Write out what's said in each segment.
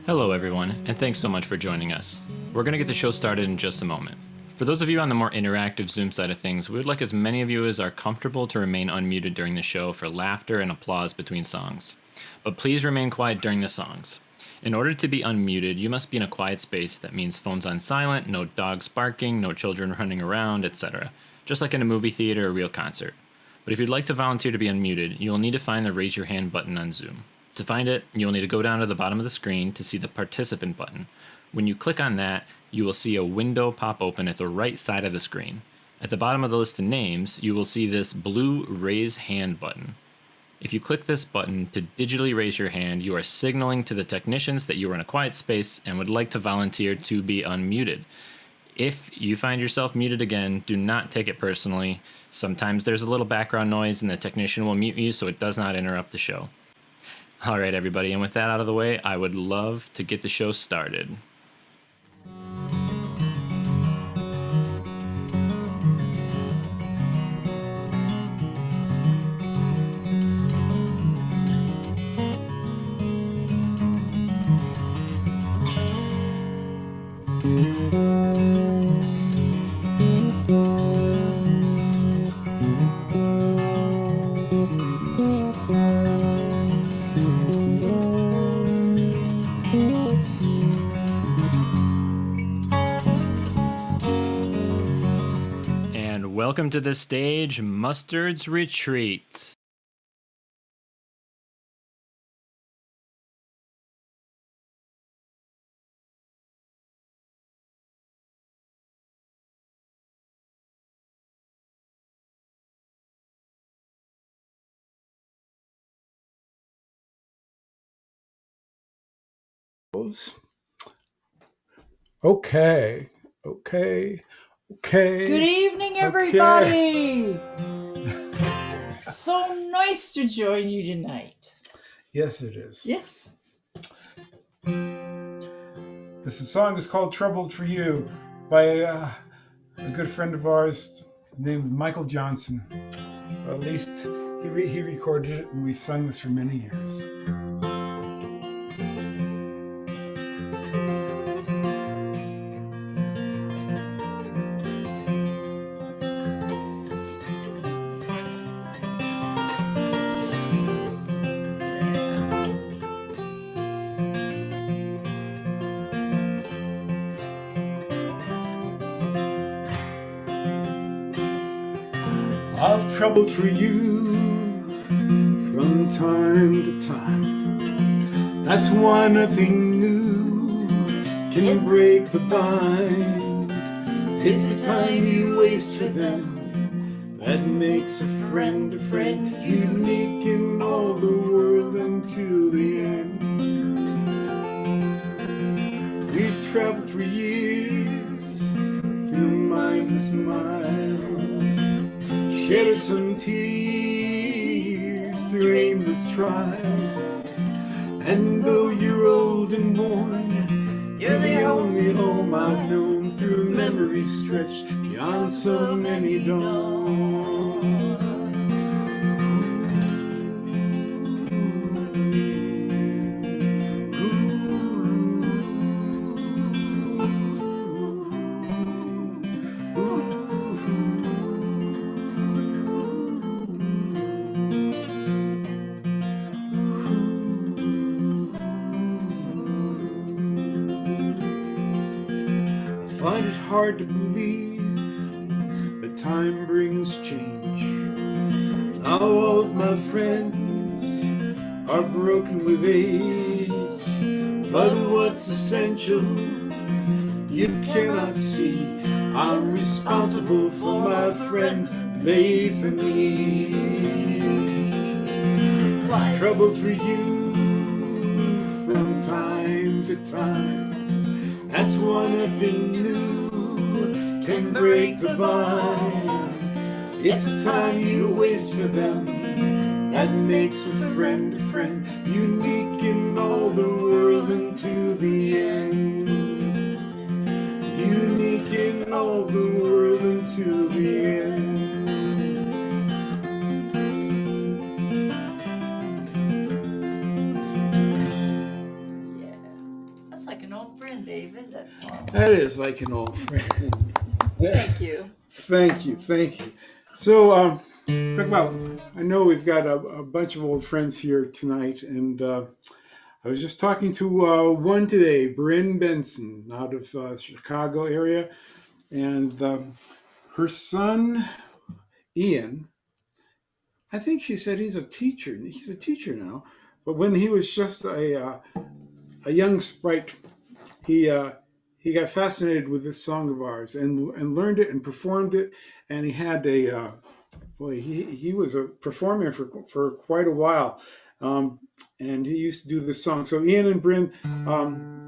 Hello, everyone, and thanks so much for joining us. We're going to get the show started in just a moment. For those of you on the more interactive Zoom side of things, we would like as many of you as are comfortable to remain unmuted during the show for laughter and applause between songs. But please remain quiet during the songs. In order to be unmuted, you must be in a quiet space. That means phones on silent, no dogs barking, no children running around, etc. Just like in a movie theater or real concert. But if you'd like to volunteer to be unmuted, you'll need to find the raise your hand button on Zoom. To find it, you'll need to go down to the bottom of the screen to see the participant button. When you click on that, you will see a window pop open at the right side of the screen. At the bottom of the list of names, you will see this blue raise hand button. If you click this button to digitally raise your hand, you are signaling to the technicians that you are in a quiet space and would like to volunteer to be unmuted. If you find yourself muted again, do not take it personally. Sometimes there's a little background noise and the technician will mute you so it does not interrupt the show. All right, everybody, and with that out of the way, I would love to get the show started. Welcome to the stage, Mustard's Retreat. Okay. Good evening, everybody. Okay. So nice to join you tonight. Yes, it is. Yes. This song is called Troubled for You by a good friend of ours named Michael Johnson. Or at least he recorded it and we sung this for many years. I've troubled for you from time to time. That's why nothing new can break the bind. It's the time you waste for them that makes a friend, unique in all the world until the end. We've traveled for years through mindless miles, shed some tears through aimless trials. And though you're old and worn, you're the only home I've known through memories stretched beyond so many dawns. Find it hard to believe that time brings change. Now all of my friends are broken with age, but what's essential you cannot see. I'm responsible for my friends, they for me. Trouble for you from time to time. That's why nothing new can break the bind. It's the time you waste for them that makes a friend, unique in all the world until the end. Unique in all the world until the end. That is like an old friend. Thank you. Thank you. So, talk about. I know we've got a bunch of old friends here tonight, and I was just talking to one today, Bryn Benson, out of Chicago area, and her son Ian. I think she said he's a teacher. He's a teacher now, but when he was just a young sprite, he he got fascinated with this song of ours and learned it and performed it. And he had a boy. He was a performer for quite a while, and he used to do this song. So Ian and Bryn,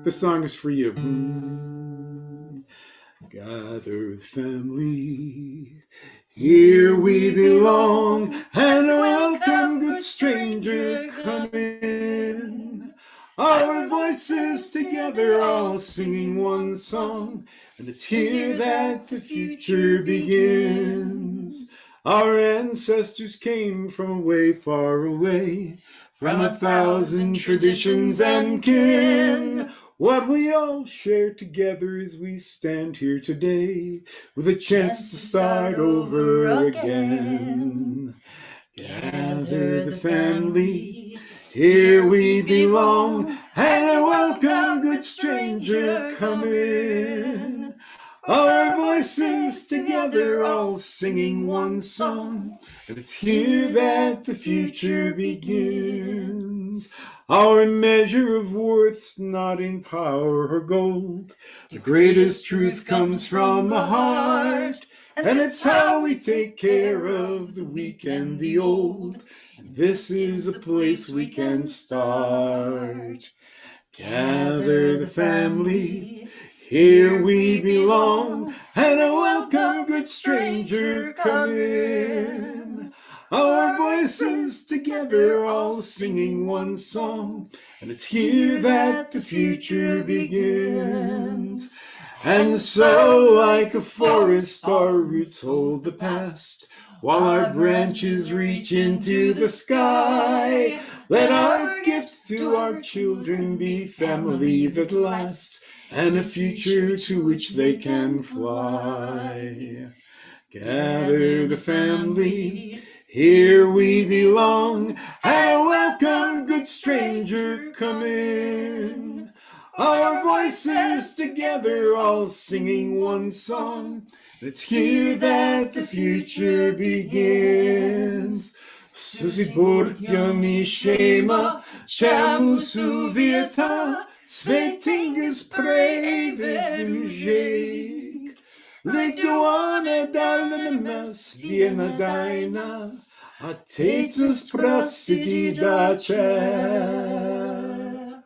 this song is for you. Gather family, here we belong, and welcome, good stranger, come in. Our voices together, all singing one song, and it's here that the future begins. Our ancestors came from way far away, from 1,000 traditions and kin. What we all share together as we stand here today, with a chance to start over again. Gather the family, here we belong, and welcome, good stranger, come in. Our voices together, all singing one song, and it's here that the future begins. Our measure of worth's not in power or gold. The greatest truth comes from the heart, and it's how we take care of the weak and the old. And this is a place we can start. Gather the family, here we belong, and a welcome, good stranger, come in. Our voices together, all singing one song, and it's here that the future begins. And so, like a forest, our roots hold the past, while our branches reach into the sky. Let our gift to our children be family that lasts, and a future to which they can fly. Gather the family, here we belong, and welcome, good stranger, come in. Our voices together, all singing one song, it's here that the future begins. Susibortjami shema, chamusu virta, svetingus prevedujek. Leguana dalmas viena dainas, atetus prasididacha.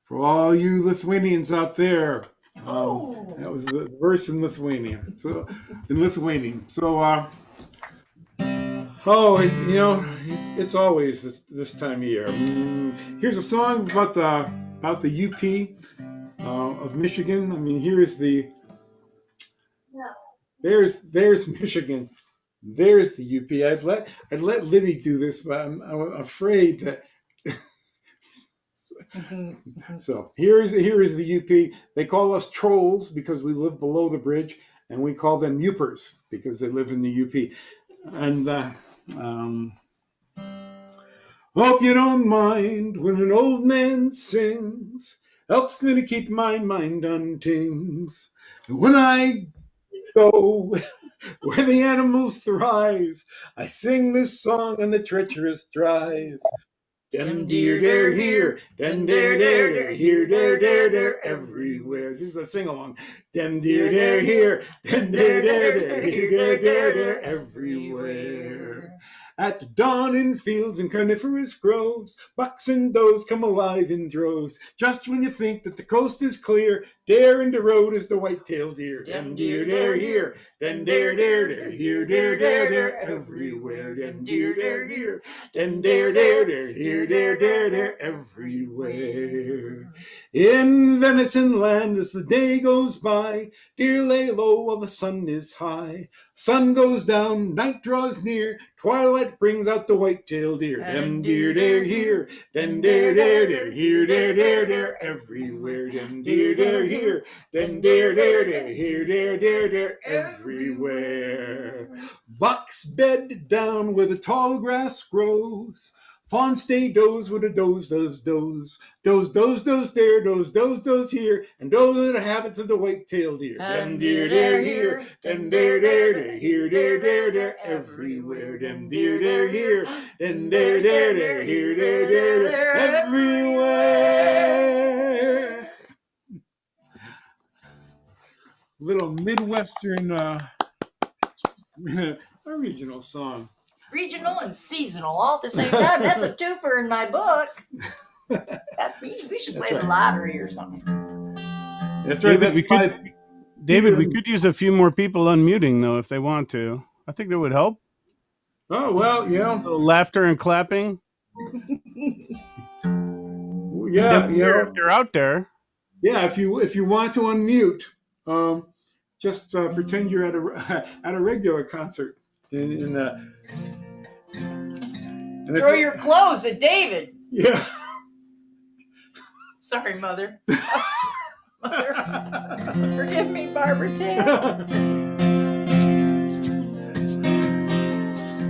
For all you Lithuanians out there, that was the verse in Lithuanian. So, it's always this time of year. Here's a song about the UP of Michigan. I mean, there's Michigan, there's the UP. I'd let Libby do this, but I'm afraid that. So here is the UP. They call us trolls because we live below the bridge, and we call them Upers because they live in the UP. And hope you don't mind when an old man sings. Helps me to keep my mind on things. When I go where the animals thrive, I sing this song on the treacherous drive. Dem deer dare here, dem dare dare here, dare everywhere. This is a sing along. Dem deer dare here, dem dare here, dare everywhere. At the dawn in fields and carnivorous groves, bucks and does come alive in droves. Just when you think that the coast is clear, there in the road is the white-tailed deer. Dem deer dare here, Den dare dare dare here dare dare dare everywhere. Den dare dare here. Den dare dare dare here dare dare dare everywhere. In venison land as the day goes by, deer lay low while the sun is high. Sun goes down, night draws near, twilight brings out the white-tailed deer. Dem deer dare here, den dare dare dare here dare dare dare everywhere. Dem deer dare here, den dare dare dare here dare dare dare everywhere. Bucks bed down where the tall grass grows. Fawn stay doze with a doze doze doze. Doze doze doze there, doze doze doze here, and those are the habits of the white-tailed deer. Dem deer dare here, den dare dare dare here dare dare dare everywhere. Dem deer dare here, den dare dare dare here dare dare dare everywhere. Little Midwestern regional song. Regional and seasonal all at the same time. That's a twofer in my book. That's me. We should play the lottery or something. That's right. David, we could use a few more people unmuting though if they want to. I think that would help. Oh well, you know, A little laughter and clapping. yeah, If they're out there. yeah. If you want to unmute, just pretend you're at a regular concert. Throw your clothes at David. Yeah. Sorry, Mother. Mother, forgive me, Barbara Taylor.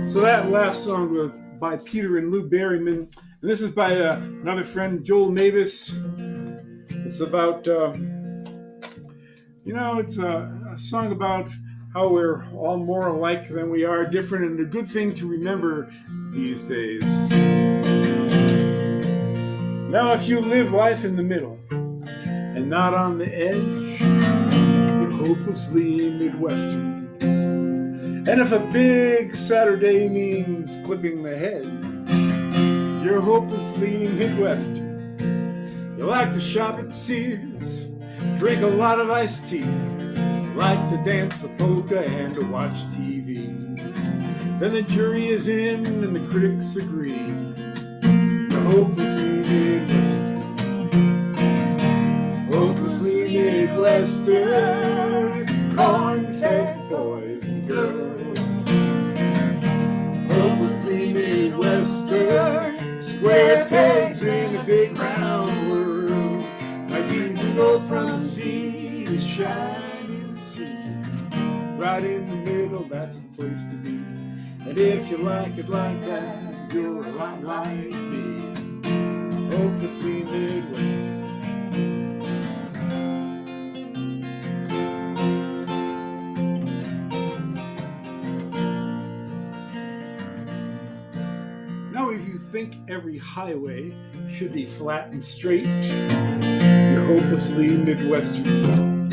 So that last song was by Peter and Lou Berryman, and this is by another friend, Joel Mavis. It's about, it's a song about how we're all more alike than we are different, and a good thing to remember these days. Now, if you live life in the middle and not on the edge, you're hopelessly Midwestern. And if a big Saturday means clipping the head, you're hopelessly Midwestern. You like to shop at Sears, drink a lot of iced tea, like to dance the polka and to watch TV. Then the jury is in and the critics agree. You're hopelessly Midwestern. Hopelessly Midwestern. Corn-fed boys and girls. Hopelessly Midwestern. Square pegs in a big round world. Like you can go from sea to shining sea. Right in the middle, that's the place to be. And if you like it like that, you're a lot like me. Hopelessly Midwestern. Now, if you think every highway should be flat and straight, you're hopelessly Midwestern.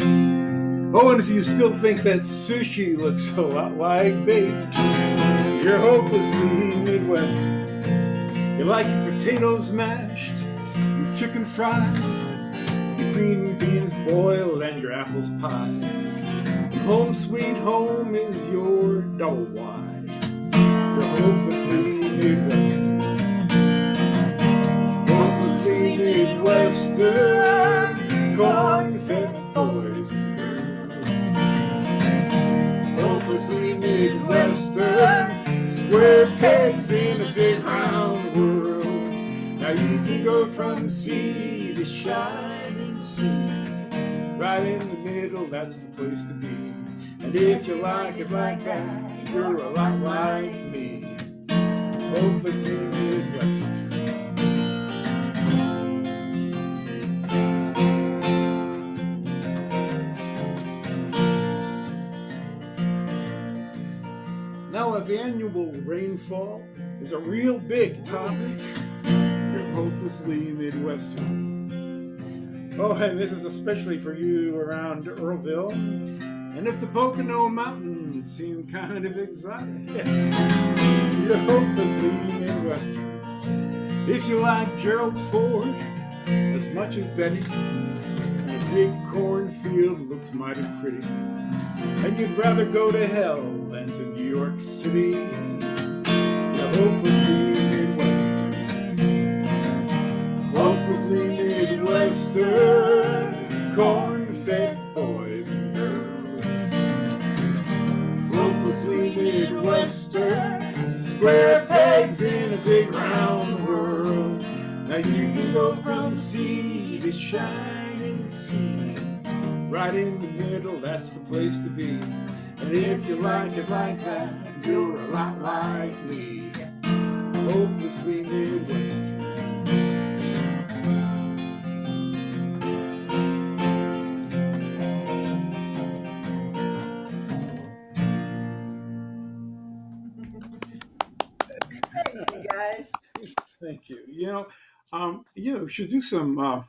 Oh, and if you still think that sushi looks a lot like bait, you're hopelessly Midwestern. You like your potatoes mashed, your chicken fried, your green beans boiled, and your apples pie. Home sweet home is your double wide. You're hopelessly Midwestern. Hopelessly Midwestern. Corn-fed boys and girls. Hopelessly Midwestern. Square pegs in a big round world. Now you can go from sea to shining sea. Right in the middle, that's the place to be. And if you like it like that, you're a lot like me. Hopelessly Midwestern. Now, if annual rainfall is a real big topic, you're hopelessly Midwestern. Oh, and this is especially for you around Earlville. And if the Pocono Mountains seem kind of exotic, you're hopelessly Midwestern. If you like Gerald Ford as much as Betty, and big cornfield looks mighty pretty, and you'd rather go to hell than to New York City. The hopelessly Midwestern, hopelessly Midwestern, corn-fed boys and girls. Hopelessly Midwestern, square pegs in a big round world. Now you can go from sea to shining sea, right in the middle, that's the place to be. And if you like it like that, you're a lot like me. Hopelessly Midwestern. Thanks, you guys. Thank you. We should do some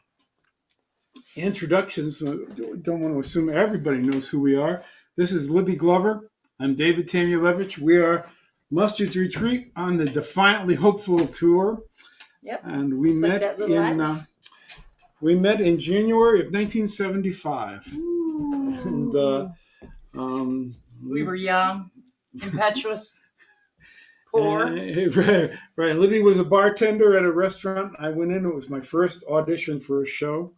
introductions. Don't want to assume everybody knows who we are. This is Libby Glover. I'm David Tamulevich. We are Mustard's Retreat on the Defiantly Hopeful tour. Yep. And we Just like met that little iris. in January of 1975. And We were young, impetuous, poor. Right. Libby was a bartender at a restaurant. I went in. It was my first audition for a show.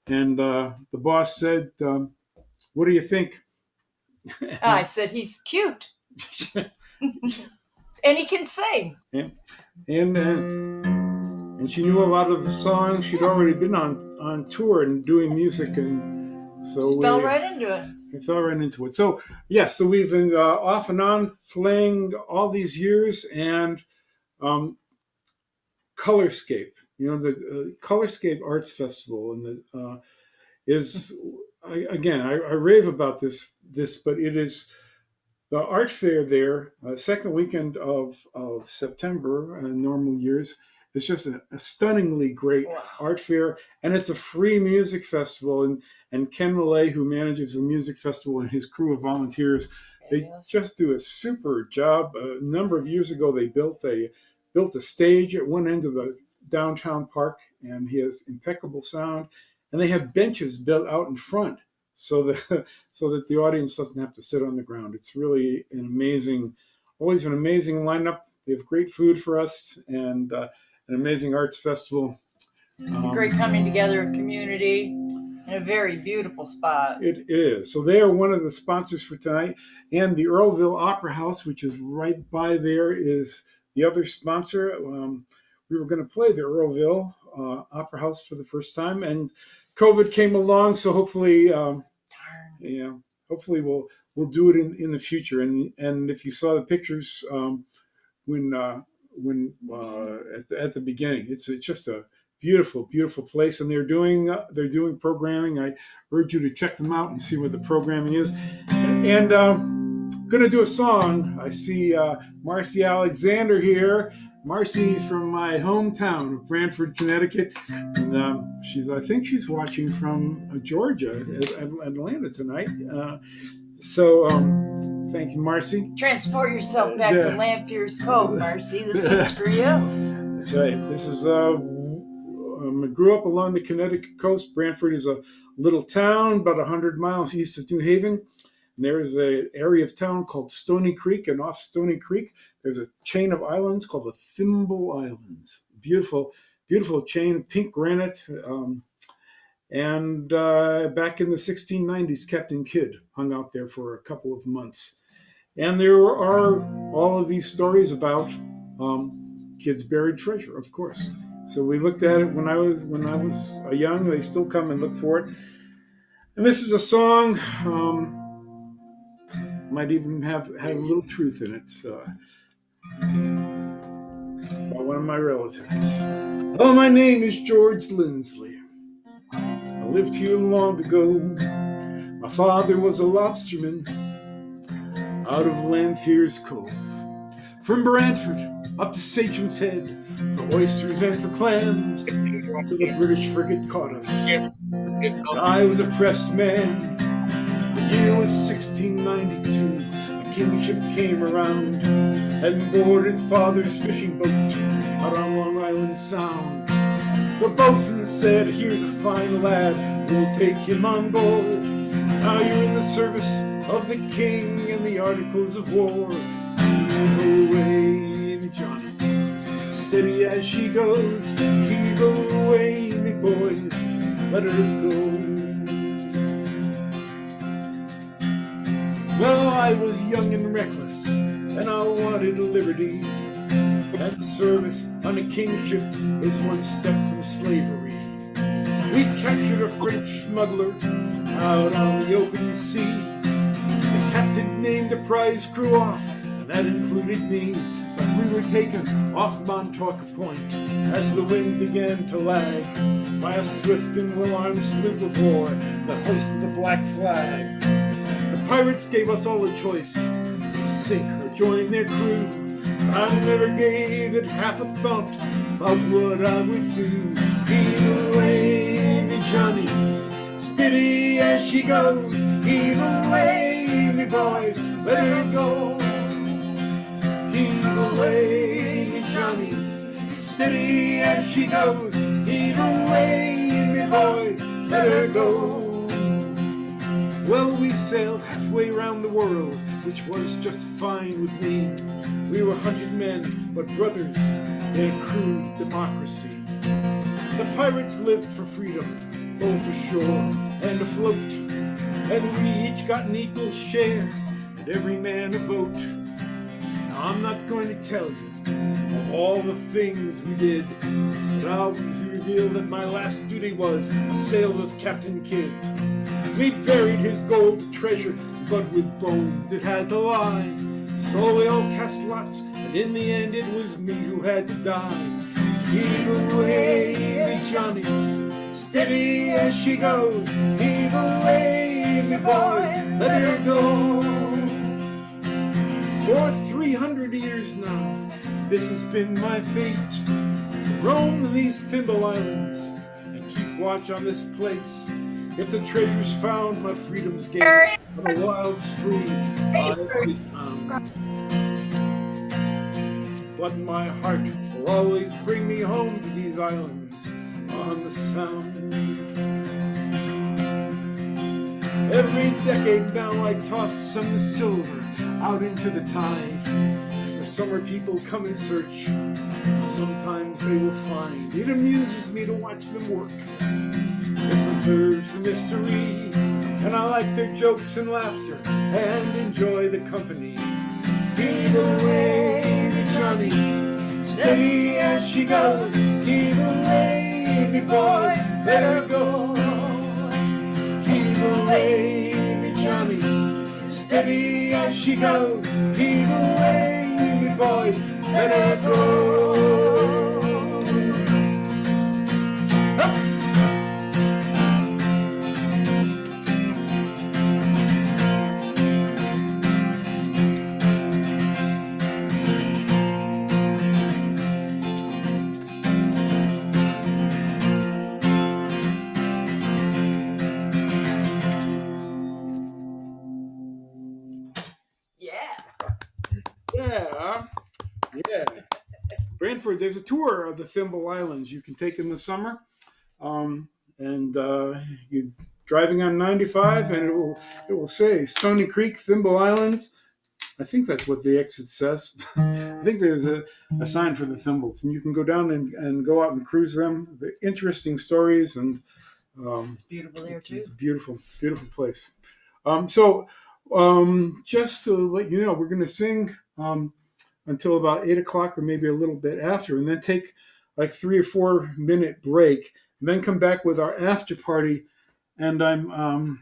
And the boss said, what do you think? I said, he's cute. And he can sing. And she knew a lot of the songs. She'd already been on tour and doing music. And so Fell right into it. We fell right into it. So, yes, so we've been off and on playing all these years. And Colorscape, the Colorscape Arts Festival, and I rave about this, but it is the art fair there, second weekend of September, normal years. It's just a stunningly great art fair, and it's a free music festival. And Ken Millay, who manages the music festival, and his crew of volunteers, they just do a super job. A number of years ago, they built a stage at one end of the downtown park, and he has impeccable sound. And they have benches built out in front so that the audience doesn't have to sit on the ground. It's really always an amazing lineup. They have great food for us and an amazing arts festival. It's a great coming together of community and a very beautiful spot. It is. So they are one of the sponsors for tonight. And the Earlville Opera House, which is right by there, is the other sponsor. We were going to play the Earlville Opera House for the first time, and COVID came along. So hopefully, hopefully we'll do it in the future. And if you saw the pictures when at the beginning, it's just a beautiful place, and they're doing programming. I urge you to check them out and see what the programming is. And going to do a song. I see Marcy Alexander here. Marcy from my hometown of Branford, Connecticut. And I think she's watching from Georgia, Atlanta tonight. So thank you, Marcy. Transport yourself back to Lampier's Cove, Marcy. This one's for you. That's right. This is, I grew up along the Connecticut coast. Branford is a little town about 100 miles east of New Haven. And there is an area of town called Stony Creek, and off Stony Creek, there's a chain of islands called the Thimble Islands. Beautiful, beautiful chain, pink granite. And back in the 1690s, Captain Kidd hung out there for a couple of months. And there are all of these stories about Kidd's buried treasure, of course. So we looked at it when I was young. They still come and look for it. And this is a song. Might even have a little truth in it. By one of my relatives. Hello, my name is George Lindsley. I lived here long ago. My father was a lobsterman out of Lanfear's Cove. From Brantford up to Sachem's Head, for oysters and for clams, till the British frigate caught us. I was a pressed man. The year was 1692. A kingship came around and boarded father's fishing boat out on Long Island Sound. The boatswain said, here's a fine lad, we'll take him on board. Now you're in the service of the king and the articles of war. Heave away, me Johnny, steady as she goes. Heave away, me boys, let her go. Well, I was young and reckless, and I wanted liberty. And service on a kingship is one step from slavery. We captured a French smuggler out on the open sea. The captain named the prize crew off, and that included me. But we were taken off Montauk Point as the wind began to lag by a swift and well-armed sloop of war that hoisted the black flag. The pirates gave us all a choice to sink or join their crew. I never gave it half a thought about what I would do. Heave away, me Johnnies, steady as she goes. Heave away, me boys, let her go. Heave away, me Johnnies, steady as she goes. Heave away, me boys, let her go. Well, we sailed halfway around the world, which was just fine with me. We were 100 men, but brothers in a crude democracy. The pirates lived for freedom, both ashore and afloat, and we each got an equal share, and every man a vote. Now, I'm not going to tell you of all the things we did, but I'll reveal that my last duty was a sail with Captain Kidd. We buried his gold treasure, but with bones it had to lie. So we all cast lots, and in the end it was me who had to die. Heave away, me Johnnies, steady as she goes. Heave away, me boys, let her go. For 300 years now, this has been my fate, to roam these Thimble Islands and keep watch on this place. If the treasure's found, my freedom's gained. On a wild spree, I'll be found. But my heart will always bring me home to these islands on the Sound. Every decade now I toss some silver out into the tide. The summer people come in search. Sometimes they will find. It amuses me to watch them work. It preserves the mystery, and I like their jokes and laughter, and enjoy the company. Heave away, me Johnnies, steady as she goes. Heave away, me boys, let her go. Heave away, me Johnnies, steady as she goes. Heave away, me boys, let her go. Yeah. Brantford, there's a tour of the Thimble Islands you can take in the summer. You're driving on 95 and it will say Stony Creek, Thimble Islands. I think that's what the exit says. I think there's a sign for the Thimbles, and you can go down and go out and cruise them. The interesting stories, and It's beautiful there too. it's a beautiful, beautiful place. Just to let you know, we're going to sing until about 8 o'clock or maybe a little bit after, and then take like 3 or 4 minute break, and then come back with our after party. And I'll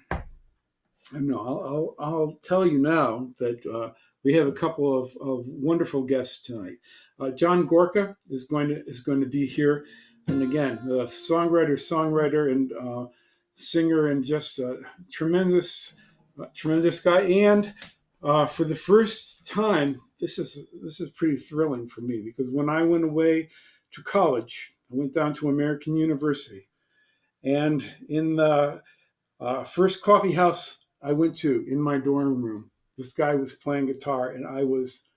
tell you now that we have a couple of wonderful guests tonight. John Gorka is going to be here, and again, the songwriter, and singer, and just a tremendous guy. And for the first time, this is pretty thrilling for me, because when I went away to college, I went down to American University, and in the first coffee house I went to in my dorm room, this guy was playing guitar, and I was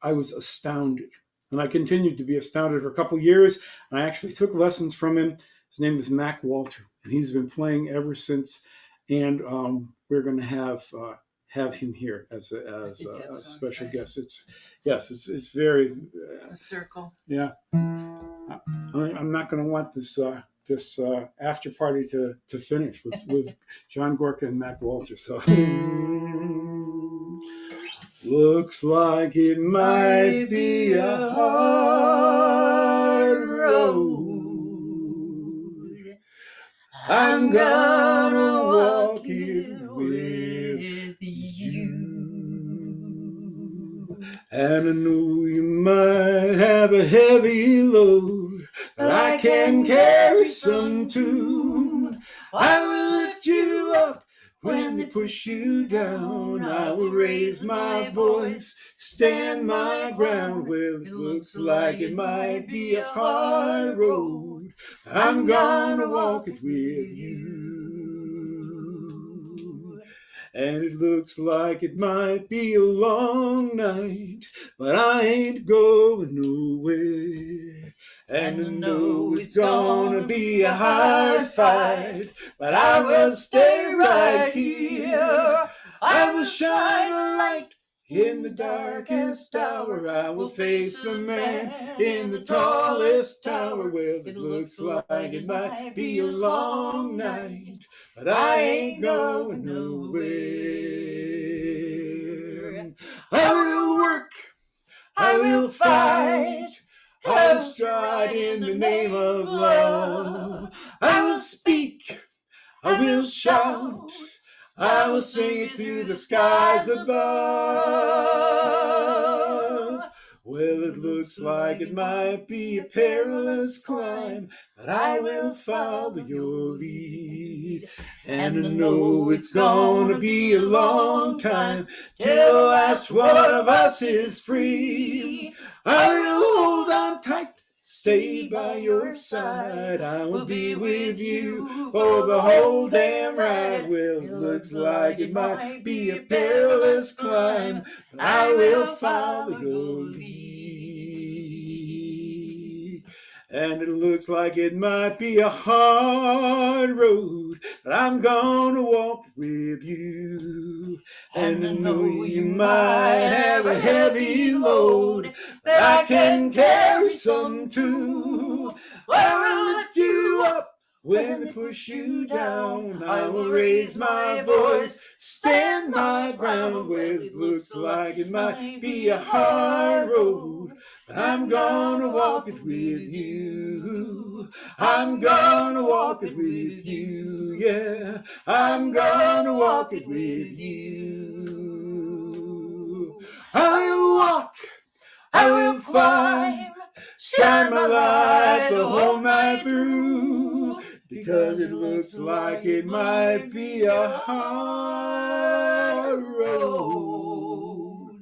astounded. And I continued to be astounded for a couple years. And I actually took lessons from him. His name is Mac Walter, and he's been playing ever since. And we're going to have him here as a special guest. It's very The circle. yeah. I'm not going to want this after party to finish with John Gorka and Mac Walter. So looks like it might be a hard road. I'm gonna walk it with you. And I know you might have a heavy load, but I can carry some too. I will lift you up when they push you down. I will raise my voice, stand my ground. Well, it looks like it might be a hard road. I'm gonna walk it with you. And it looks like it might be a long night, but I ain't going nowhere. And I know it's gonna be a hard fight, but I will stay right here. I will shine a light in the darkest hour. I will face the man in the tallest tower. Well, it looks like it might be a long night, but I ain't going nowhere. I will work, I will fight, I will stride in the name of love. I will speak, I will shout, I will sing it to the skies above. Well, it looks like it might be a perilous climb, but I will follow your lead. And I know it's gonna be a long time till the last one of us is free. I will hold on tight, stay by your side. I will be with you for the whole damn ride. Well, it looks like it might be a perilous climb, but I will follow your lead. And it looks like it might be a hard road, but I'm gonna walk with you. And I know you might have a heavy load, but I can carry some too. I will lift you up when they push you down. I will raise my voice, stand my ground. Well, it looks like it might be a hard road, but I'm gonna walk it with you. I'm gonna walk it with you, yeah. I'm gonna walk it with you. I will walk, I will climb, shine my light the whole night through, because it looks like it might be a hard road.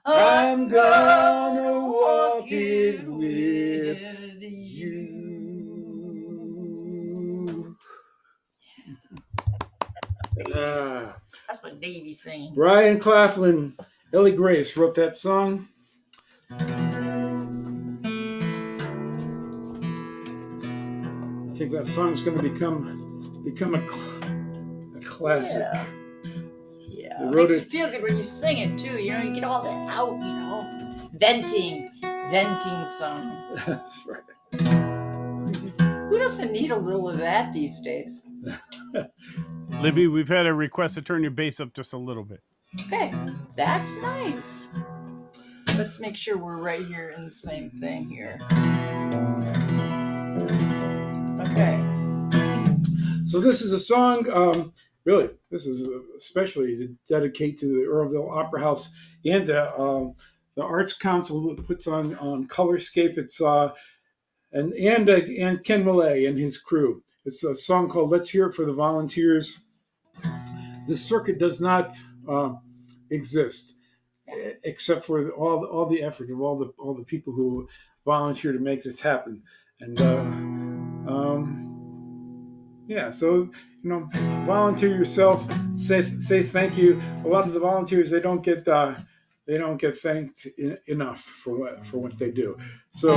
I'm gonna walk it with you. That's what Davey's singing. Brian Claflin, Ellie Grace wrote that song. I think that song's going to become a classic. Yeah. They It wrote makes it- you feel good when you sing it too. You know, you get all that out. You know, venting song. That's right. Who doesn't need a little of that these days? Libby, we've had a request to turn your bass up just a little bit. Okay, that's nice. Let's make sure we're right here in the same thing here. Okay. So this is a song, really, this is especially to dedicate to the Earlville Opera House and the Arts Council that puts on Colorscape. It's and Ken Millay and his crew. It's a song called "Let's Hear It for the Volunteers." The circuit does not exist except for all the effort of all the people who volunteer to make this happen. And so volunteer yourself. Say thank you. A lot of the volunteers they don't get they don't get thanked enough for what they do. So.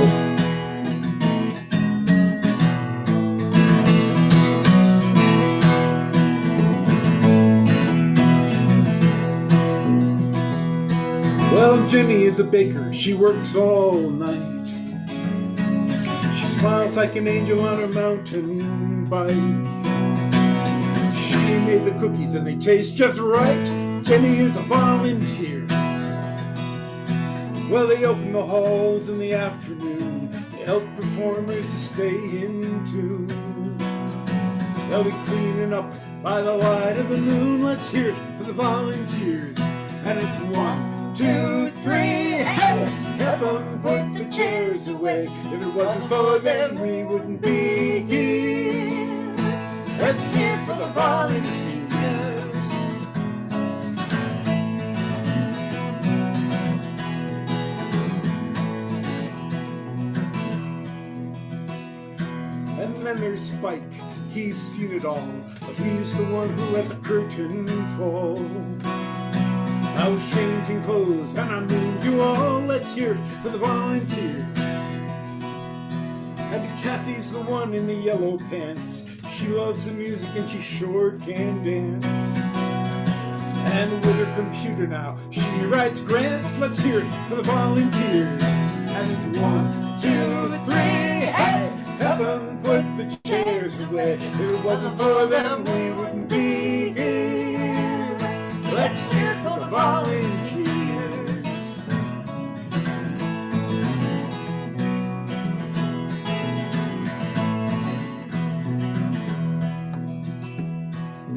Well, Jenny is a baker. She works all night. She smiles like an angel on her mountain bike. She made the cookies and they taste just right. Jenny is a volunteer. Well, they open the halls in the afternoon. They help performers to stay in tune. They'll be cleaning up by the light of the moon. Let's hear it for the volunteers. And it's 1, 2, 3, hey! Help them put the chairs away. If it wasn't for them, we wouldn't be here. Let's hear for the volunteers. And then there's Spike. He's seen it all, but he's the one who let the curtain fall. I was changing clothes and I moved you all. Let's hear it for the volunteers. And Kathy's the one in the yellow pants. She loves the music and she sure can dance. And with her computer now, she writes grants. Let's hear it for the volunteers. And it's 1, 2, 3, hey! Help them put the chairs away. If it wasn't for them, we wouldn't be here. Let's hear it for the volunteers.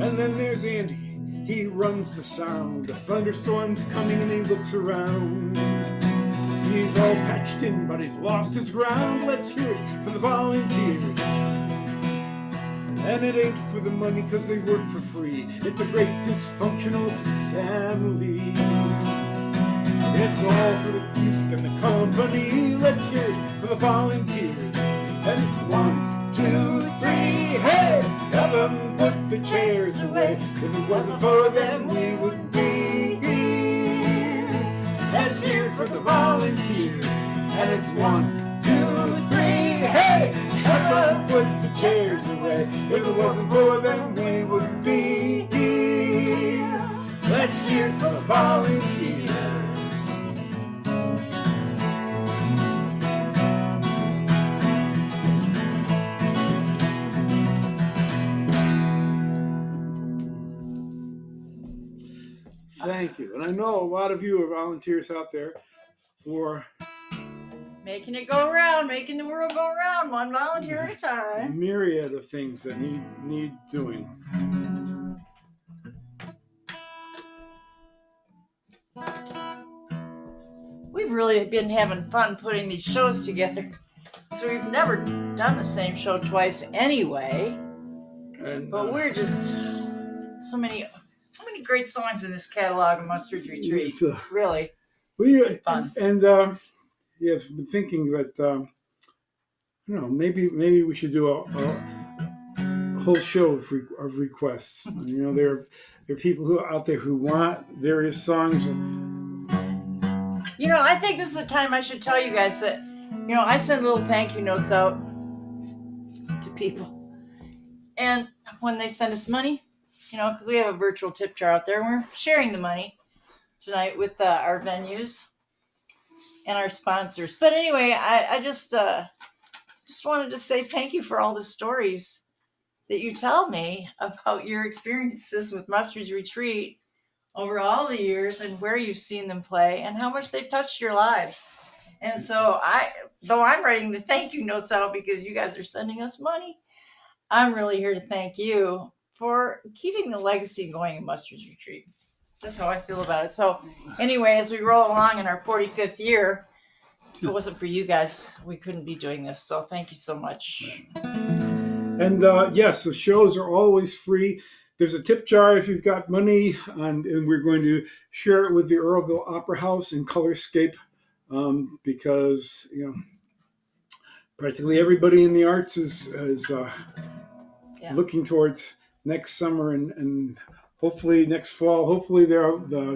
And then there's Andy. He runs the sound. A thunderstorm's coming and he looks around. He's all patched in, but he's lost his ground. Let's hear it for the volunteers. And it ain't for the money, cause they work for free. It's a great dysfunctional family. It's all for the music and the company. Let's hear it for the volunteers. And it's 1, 2, 3, hey! Help them put the chairs away. If it wasn't for them, we wouldn't be here. Let's hear it for the volunteers. And it's 1, 2, 3, hey! Help them put the chairs away. If it wasn't for them, we wouldn't be here. Let's hear it for the volunteers. Thank you. And I know a lot of you are volunteers out there for Making it go around, making the world go around, one volunteer at a a time. myriad of things that need doing. We've really been having fun putting these shows together. So we've never done the same show twice anyway. And But we're just so many great songs in this catalog of Mustard Retreat. It's, Really. we It's been fun. and yeah, I've been thinking that maybe we should do a whole show of requests. You know, there are people who are out there who want various songs. You know, I think this is the time I should tell you guys that, you know, I send little thank you notes out to people. And when they send us money, you know, because we have a virtual tip jar out there, and we're sharing the money tonight with our venues and our sponsors. But anyway, I just wanted to say thank you for all the stories that you tell me about your experiences with Mustard's Retreat over all the years and where you've seen them play and how much they've touched your lives. And so though I'm writing the thank you notes out because you guys are sending us money, I'm really here to thank you for keeping the legacy going in Mustard's Retreat. That's how I feel about it. So anyway, as we roll along in our 45th year, if it wasn't for you guys, we couldn't be doing this. So thank you so much. And yes, the shows are always free. There's a tip jar if you've got money, and we're going to share it with the Earlville Opera House and Colorscape because, you know, practically everybody in the arts is looking towards next summer and hopefully next fall. Hopefully the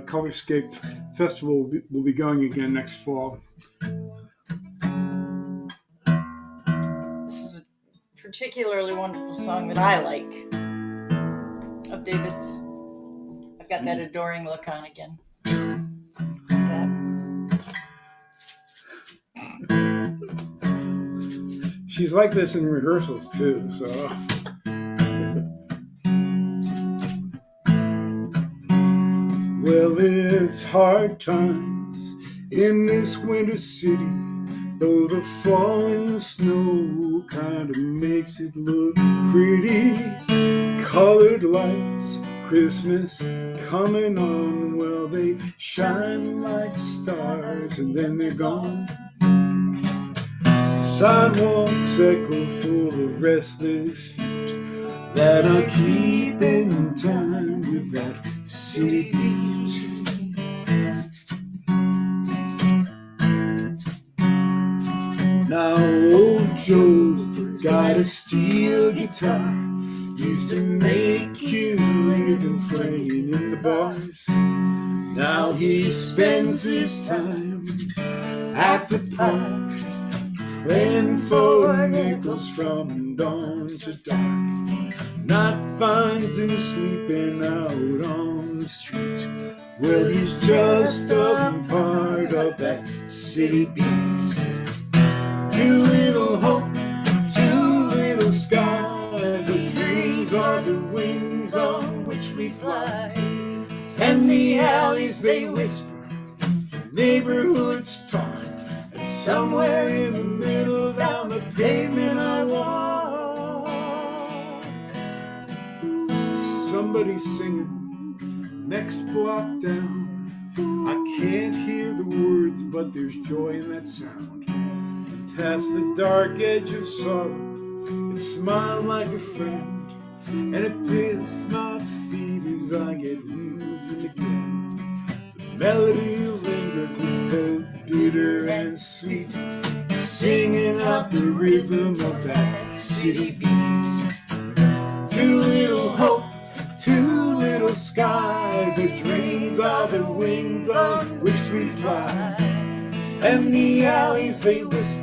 Colorscape Festival will be going again next fall. This is a particularly wonderful song that I like of David's. I've got that adoring look on again. She's like this in rehearsals too, so. Well, it's hard times in this winter city, though the fall and the snow kind of makes it look pretty. Colored lights, Christmas coming on, well, they shine like stars and then they're gone. Sidewalks echo full of restless feet that are keeping time with that city beat. Now old Joe's got a steel guitar, used to make his living playing in the bars. Now he spends his time at the park, playing for nickels from dawn to dark. Night finds him sleeping out on the street. Well, he's just a part of that city beat. Too little hope, too little sky. The dreams are the wings on which we fly. And the alleys they whisper, neighborhoods talk. And somewhere in the middle, down the pavement I walk. Somebody's singing next block down. I can't hear the words, but there's joy in that sound. And past the dark edge of sorrow, it smiled like a friend, and it pierced my feet as I get moving again. The melody lingers, it's both bitter and sweet, singing out the rhythm of that city beat. Too little hope, too little sky. The dreams are the wings on which we fly. And the alleys they whisper,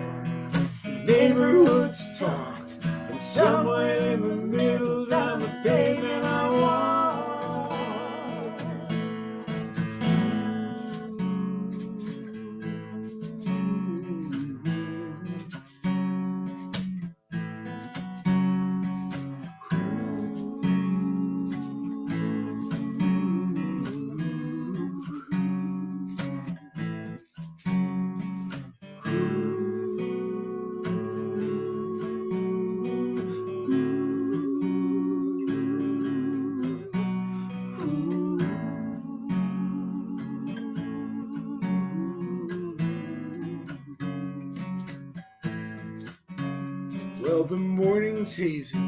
neighborhoods talk. And somewhere in the middle, down the pavement I walk. Well, the morning's hazy,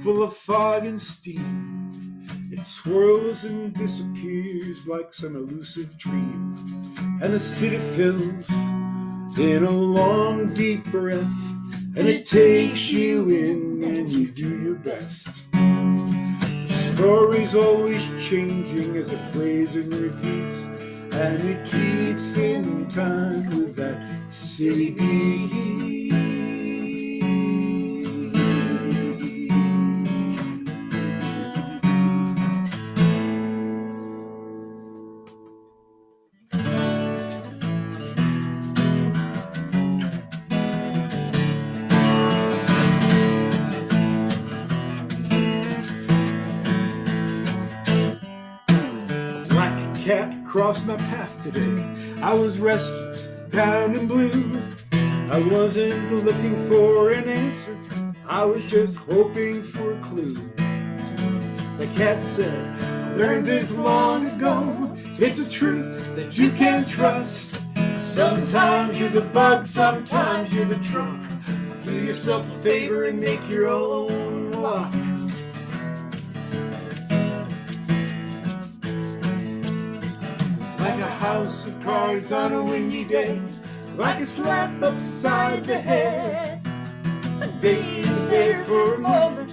full of fog and steam. It swirls and disappears like some elusive dream. And the city fills in a long, deep breath, and it takes you in and you do your best. The story's always changing as it plays and repeats, and it keeps in time with that city beat. Cat crossed my path today. I was restless, down and blue. I wasn't looking for an answer, I was just hoping for a clue. The cat said, I learned this long ago, it's a truth that you can't trust. Sometimes you're the bug, sometimes you're the trunk. Do yourself a favor and make your own luck. Like a house of cards on a windy day, like a slap upside the head. A day is there for a moment,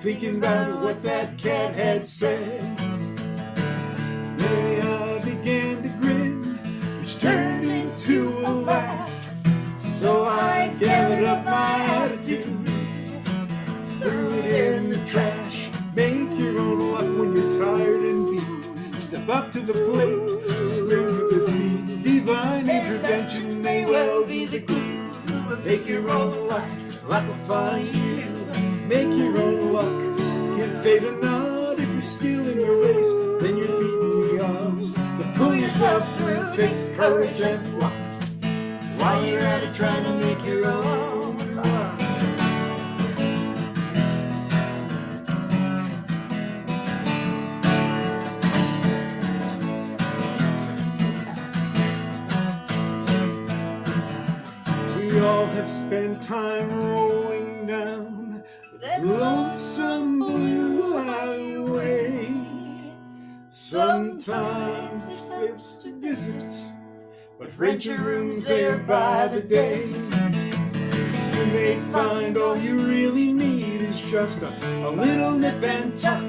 thinking about what that cat had said. Hey, I began to grin, which turned into a laugh. So I gathered up my attitude, threw it in the trash. Make your own luck when you're tired and beat. Step up to the plate, swim with the seeds. Divine intervention may well be the key. Make your own luck, luck will find you. Make your own luck, can fate or not. If you're still in the race, then you're beating the odds. But pull yourself through, face courage and luck. While you're at it, trying to make your own luck. We all have spent time rolling down that lonesome blue highway. Sometimes it hurts to visit, but rent your rooms there by the day. You may find all you really need is just a little nip and tuck.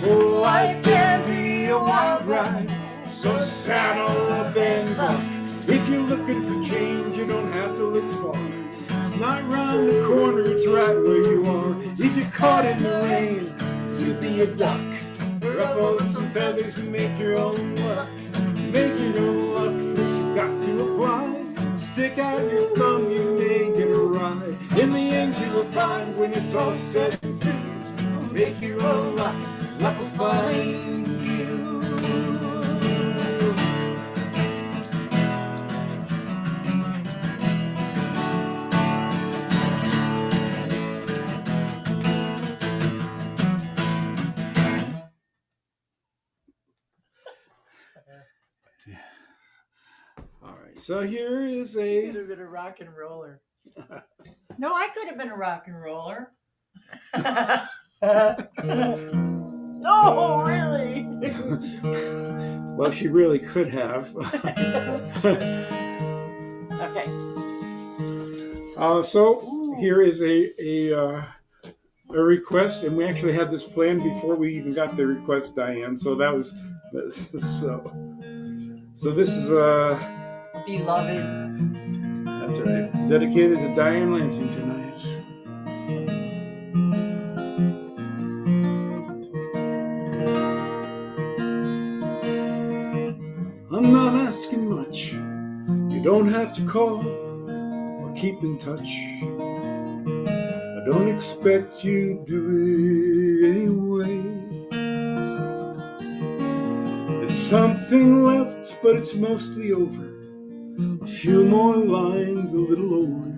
Oh, life can be a wild ride, so saddle up and buck. If you're looking for change, you don't have to look far. It's not round the corner, it's right where you are. If you're caught in the rain, you be a duck. Ruffle some feathers and make your own luck. Make your own luck, first you've got to apply. Stick out your thumb, you may get a ride. In the end you will find when it's all said and done, make your own luck, luck will find you. All right, so here is a. Could have been a rock and roller. No, I could have been a rock and roller. No, really. Well, she really could have. Okay. So here is a request, and we actually had this planned before we even got the request, Diane. So that was so this is Beloved. that's right, dedicated to Diane Lansing tonight. I'm not asking much. You don't have to call or keep in touch. I don't expect you to do it anyway. There's something left, but it's mostly over. A few more lines, a little older,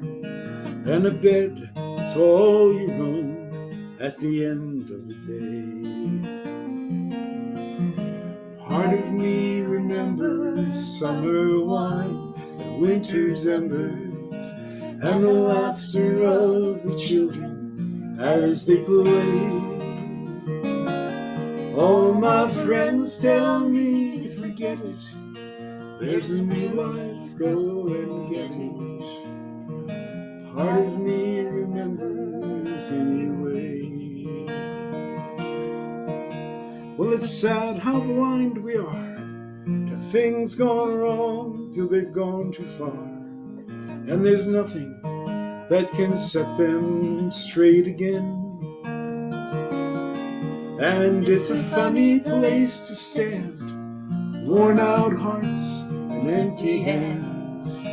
and a bed, it's all your own at the end of the day. Part of me remembers summer wine and winter's embers, and the laughter of the children as they play. All my friends tell me, forget it, there's a new life, go and get it. Part of me remembers anyway. Well, it's sad how blind we are to things gone wrong till they've gone too far, and there's nothing that can set them straight again. And it's a funny place to stand, worn out hearts and empty hands,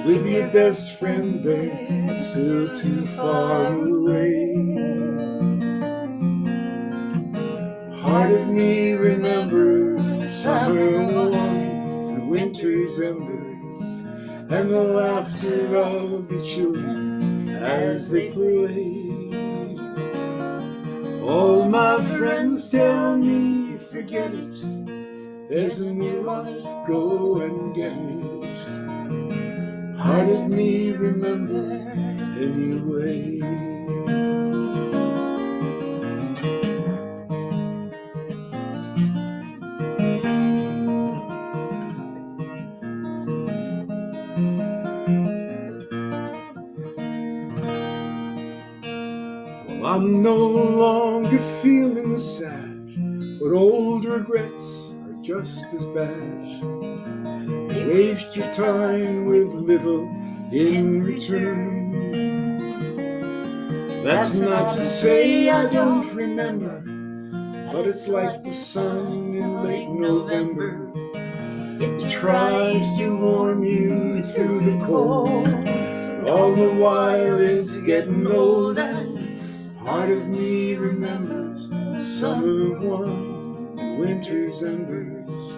with your best friend there still too far away. Part of me remembers summer wine and winter's embers, and the laughter of the children as they play. All my friends tell me, forget it, there's a new life, go and get it. Part of me remembers anyway. I'm no longer feeling sad, but old regrets are just as bad. Waste your time with little in return. That's not to say I don't remember, but it's like the sun in late November. It tries to warm you through the cold, but all the while it's getting old, and part of me remembers summer warm and winter's embers,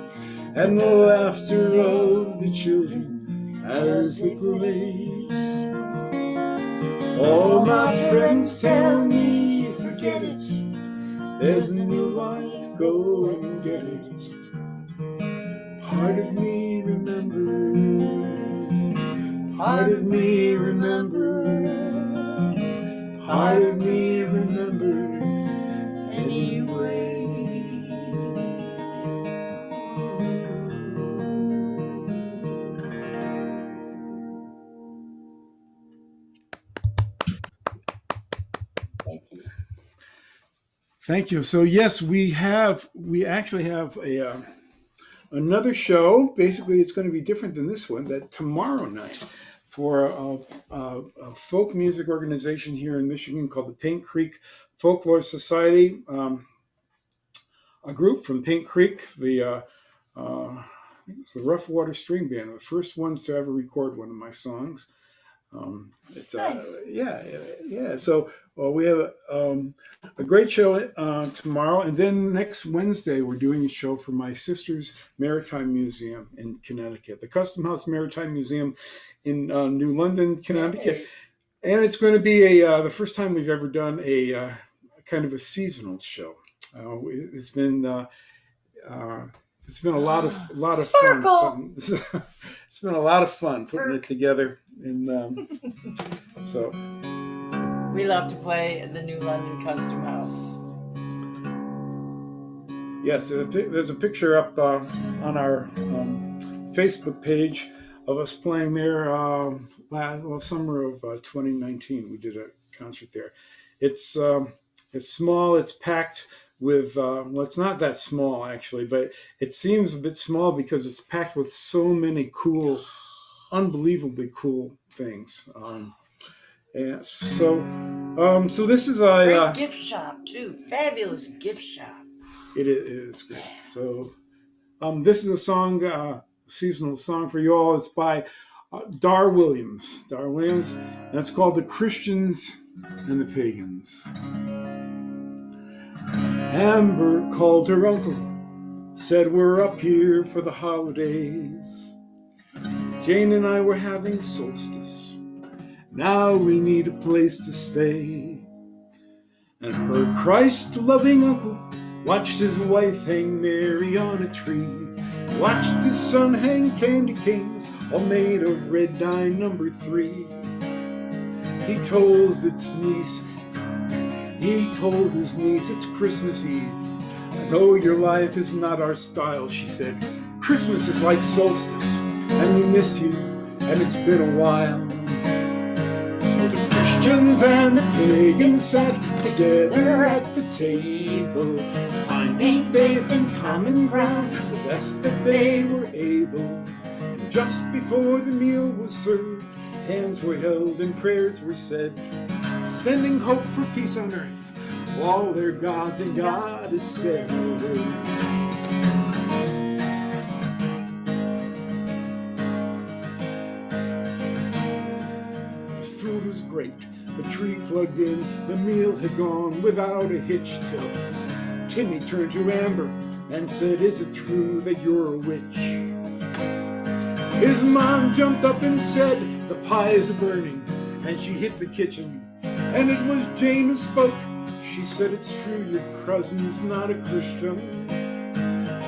and the laughter of the children as they play. All my friends tell me forget it, there's a new life, go and get it. Part of me remembers, part of me remembers, part of me remembers anyway. Thank you. So yes, we actually have another show. Basically, it's going to be different than this one. That tomorrow night, for a folk music organization here in Michigan called the Paint Creek Folklore Society, a group from Paint Creek, I think it was the Rough Water String Band, the first ones to ever record one of my songs. It's Nice. yeah. So we have a great show tomorrow, and then next Wednesday we're doing a show for my sister's Maritime Museum in Connecticut, the Custom House Maritime Museum in New London, Connecticut, and it's going to be the first time we've ever done a kind of a seasonal show. It's been a lot of fun. It's been a lot of fun putting it together, and so We love to play at the New London Custom House. yes, there's a picture up on our Facebook page of us playing there. Summer of 2019, we did a concert there. It's small. It's packed with it's not that small actually, but it seems a bit small because it's packed with so many cool, unbelievably cool things. And so this is Great gift shop too. Fabulous gift shop. it is great. So this is a song, seasonal song for you all. It's by Dar Williams, and it's called "The Christians and the Pagans." Amber called her uncle, said we're up here for the holidays. Jane and I were having solstice. Now we need a place to stay. And her Christ-loving uncle watched his wife hang Mary on a tree, watched his son hang candy canes, all made of red dye number 3. He told his niece it's Christmas Eve. I know your life is not our style, she said. Christmas is like solstice, and we miss you, and it's been a while. So the Christians and the pagans sat together at the table, finding faith and common ground, the best that they were able. And just before the meal was served, hands were held and prayers were said, sending hope for peace on earth to all their gods and goddesses. The food was great, the tree plugged in, the meal had gone without a hitch till Timmy turned to Amber and said, is it true that you're a witch? His mom jumped up and said, the pie is a-burning, and she hit the kitchen. And it was Jane who spoke. She said, it's true, your cousin's not a Christian,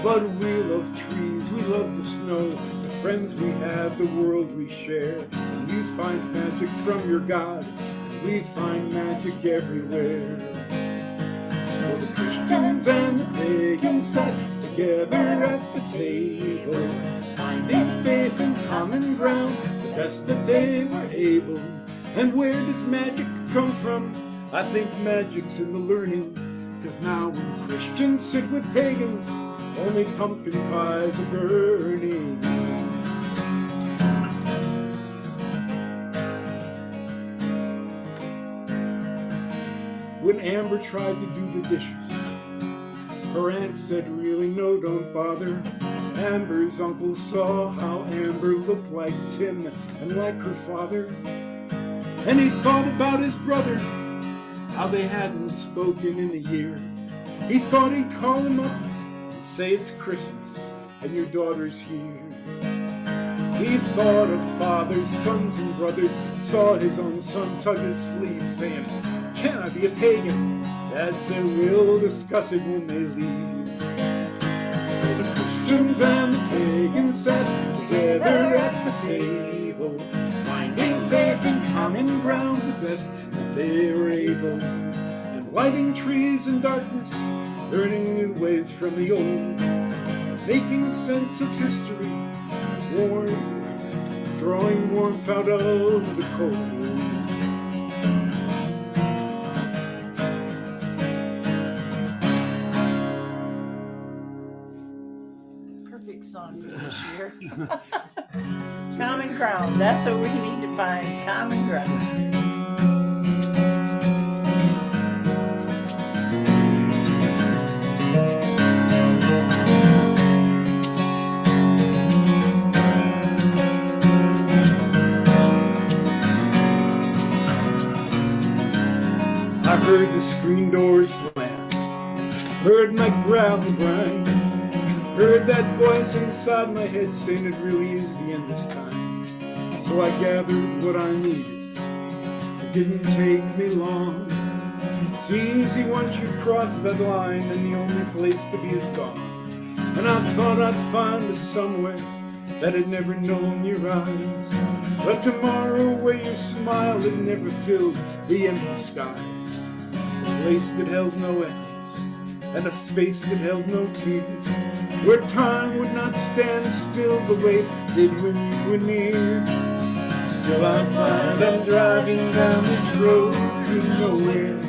but we love trees, we love the snow, the friends we have, the world we share. And we find magic from your God, and we find magic everywhere. So the Christians and the pagans sat together at the table, finding faith and common ground, the best that they were able. And where does magic come from? I think magic's in the learning, 'cause now when Christians sit with pagans, only pumpkin pies are burning. When Amber tried to do the dishes, her aunt said, really, no, don't bother. Amber's uncle saw how Amber looked like Tim and like her father. And he thought about his brother, how they hadn't spoken in a year. He thought he'd call him up and say it's Christmas and your daughter's here. He thought of fathers, sons, and brothers, saw his own son tug his sleeve, saying, can I be a pagan? Dad said, we'll discuss it when they leave. So the Christians and the pagans sat together at the table, finding faith and common ground the best that they were able, and lighting trees in darkness, learning new ways from the old, making sense of history, warm, drawing warmth out of the cold. Perfect song for this year. Common ground. That's what we need to find. Common ground. I heard the screen door slam, heard my gravel grind, heard that voice inside my head saying it really is the end this time. So I gathered what I needed. It didn't take me long. It's easy once you cross that line and the only place to be is gone. And I thought I'd find a somewhere that had never known your eyes, but tomorrow where your smile had never filled the empty skies. A place that held no ends and a space that held no tears, where time would not stand still the way it did when you were near. So I find I'm driving down this road to nowhere.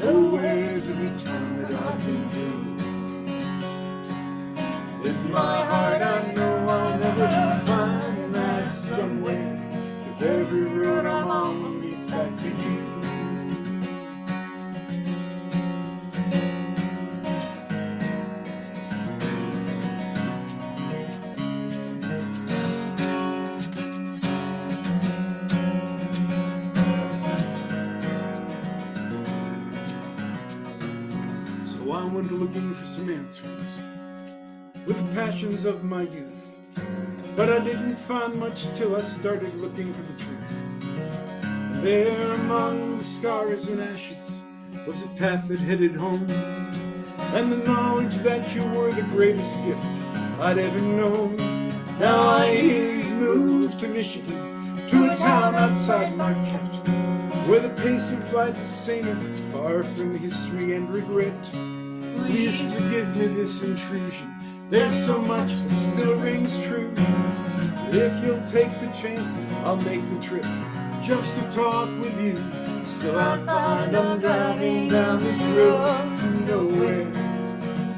Nowhere's every time that I've been through. In my heart I know I'll never find that somewhere, 'cause every road I'm on leads back to you. So I went looking for some answers with the passions of my youth, but I didn't find much till I started looking for the truth. And there among the scars and ashes was a path that headed home, and the knowledge that you were the greatest gift I'd ever known. Now I moved to Michigan, to a town outside Marquette, where the pace of life is saner, far from history and regret. Please forgive me this intrusion, there's so much that still rings true. If you'll take the chance, I'll make the trip just to talk with you. So I find I'm driving down this road to nowhere.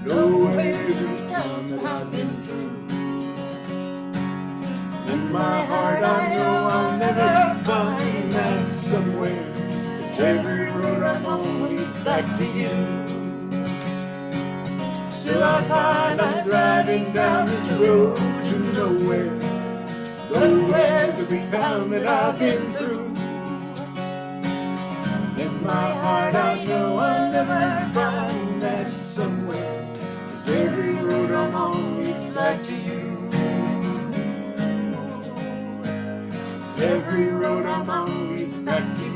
Nowhere's every town that I've been through. In my heart I know I'll never find that somewhere, but every road I'm on leads back to you. Still I find I'm driving down this road to nowhere. Nowhere's every town that I've been through. In my heart I know I'll never find that somewhere, 'cause every road I'm on leads back to you. Every road I'm on leads back to you.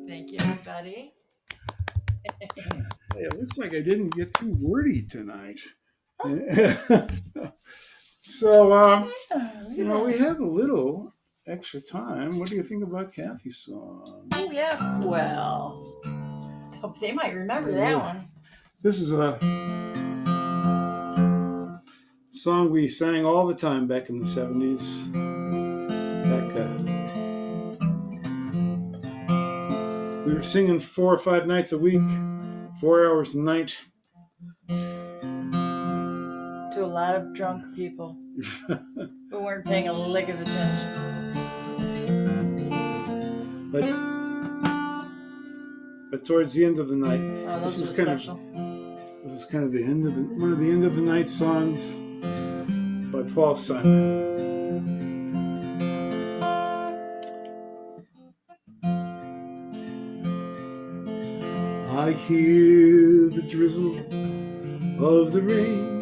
Thank you, everybody. Hey, it looks like I didn't get too wordy tonight. So, we have a little extra time, what do you think about Kathy's song? Oh, yeah. Well, hope they might remember that one. This is a song we sang all the time back in the 70s. We were singing 4 or 5 nights a week, 4 hours a night. To a lot of drunk people who weren't paying a lick of attention. But towards the end of the night, Oh, this those was were kind special. this was kind of the end of one of the end of the night songs by Paul Simon. I hear the drizzle of the rain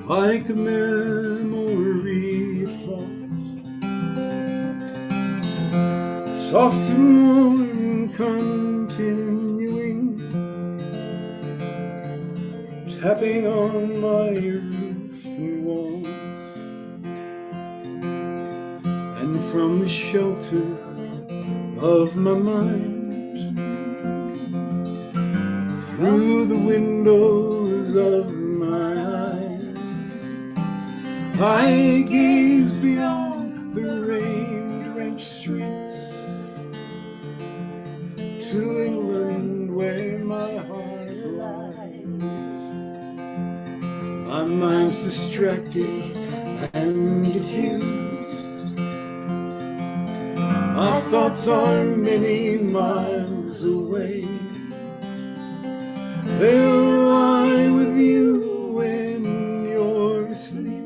like a memory of thoughts, soft and warm, continuing, tapping on my roof and walls, and from the shelter of my mind, through the windows of my eyes, I gaze beyond the rain-drenched streets to England where my heart lies. My mind's distracted and diffused. My thoughts are many miles away. They'll lie with you when you're asleep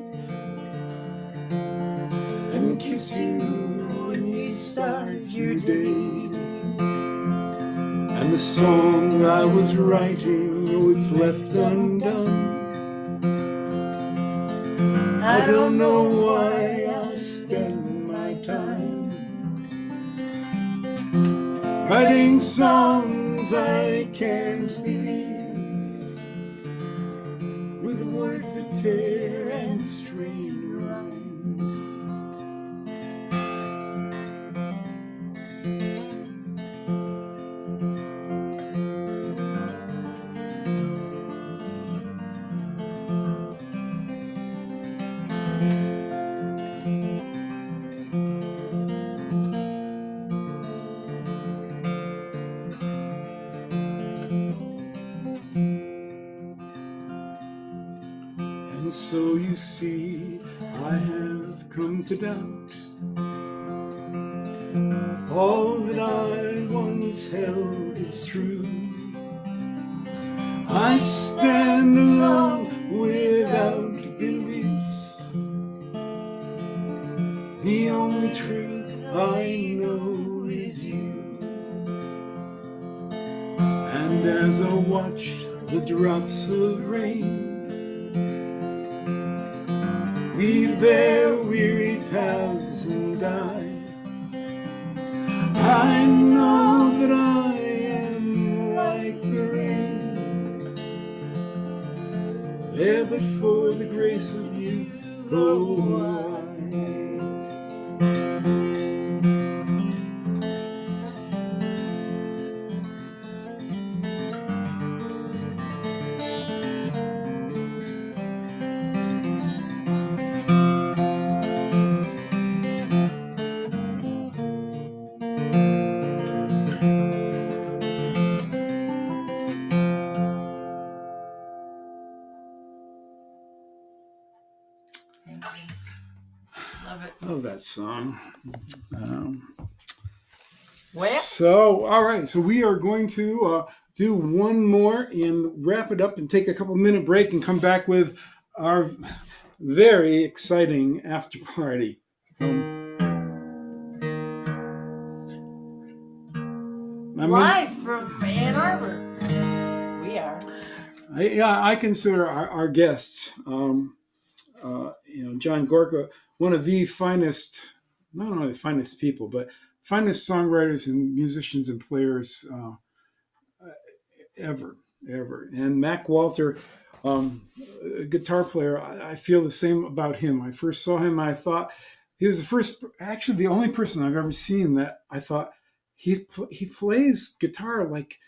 and kiss you when you start your day. And the song I was writing, oh, it's left undone. I don't know why I'll spend my time writing songs I can't believe, with words that tear and strain rhymes. And so you see, I have come to doubt all that I once held is true. I stand alone without beliefs. The only truth I know is you. And as I watch the drops of rain leave their weary paths and die, I know that I am like the rain, there but for the grace of you go I. Love it. Love that song. Well, So, all right. So we are going to do one more and wrap it up and take a couple minute break and come back with our very exciting after party. live from Ann Arbor. We are. I consider our guests, John Gorka, one of the finest, not only the finest people, but finest songwriters and musicians and players ever. And Mac Walter, a guitar player. I feel the same about him. I first saw him, I thought he was the first, actually the only person I've ever seen that I thought he plays guitar like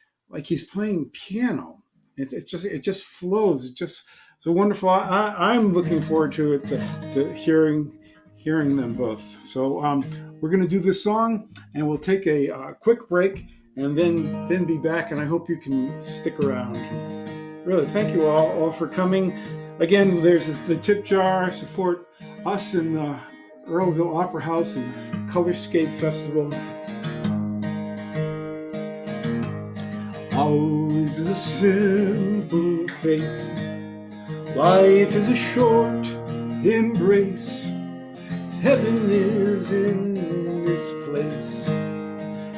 he's playing piano. It just flows. It just so wonderful. I'm looking forward to it to hearing them both. So we're going to do this song, and we'll take a quick break, and then be back. And I hope you can stick around. Really, thank you all for coming. Again, there's the tip jar. Support us in the Earlville Opera House and the Colorscape Festival. Ours is a simple faith. Life is a short embrace. Heaven is in this place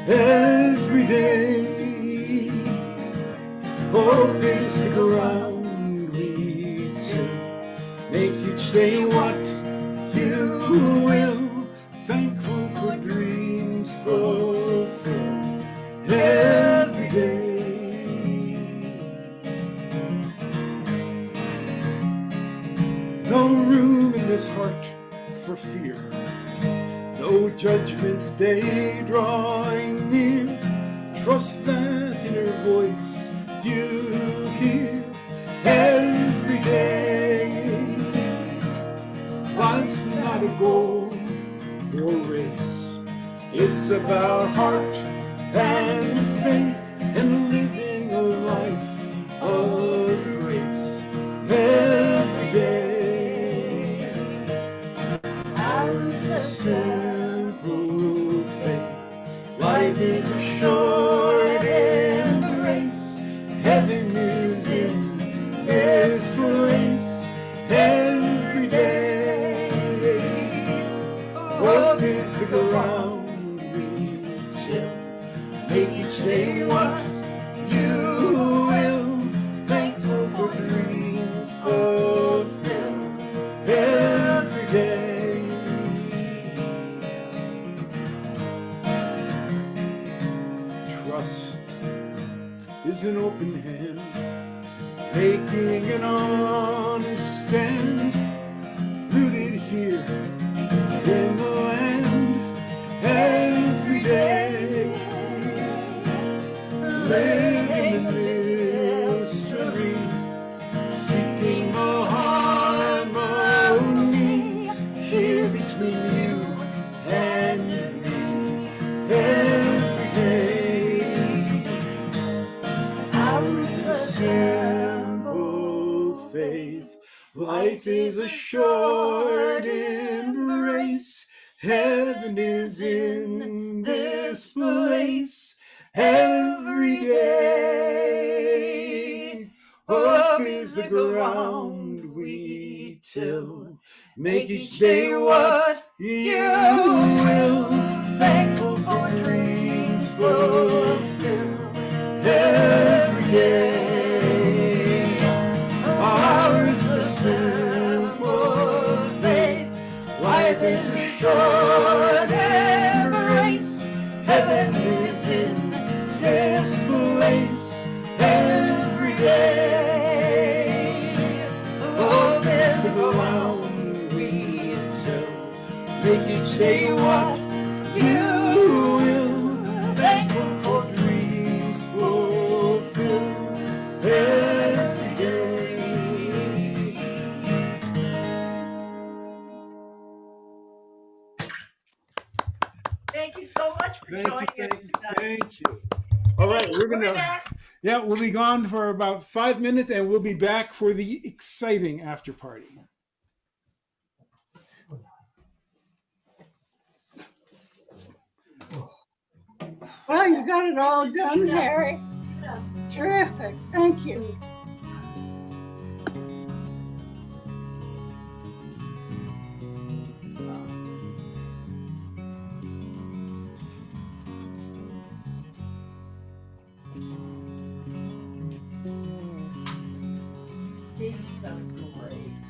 every day. Hope is the ground we till. Make each day what you will. Thankful for dreams fulfilled every day. No room in this heart for fear. No judgment day drawing near. Trust that inner voice you hear every day. Life's not a goal or race. It's about heart and faith and living a life of grace every day. Ours is a simple faith. Life is a short embrace. Heaven is in this place every day. Hope is the ground we till. Make each day what you will. Thankful for dreams fulfilled every day. Trust is an open hand, making an honest stand, rooted here in the land every day. Living in mystery, seeking a harmony here between you and me every day. Ours is a simple faith. Life is a short embrace. Heaven is in this place every day. Hope is the ground we till. Make each day what you will. Thankful for dreams fulfilled every day. Ours is a simple faith. Life is a short embrace. Heaven is in this place every day. Hope is the ground we till. Make each day what you will. Thankful for dreams fulfilled every day. Thank you so much for joining us tonight. Thank you. All right, we're We'll be gonna. back. Yeah, we'll be gone for about 5 minutes, and we'll be back for the exciting after party. Well, you got it all done, Harry. Terrific. Thank you. Dave, you sound great.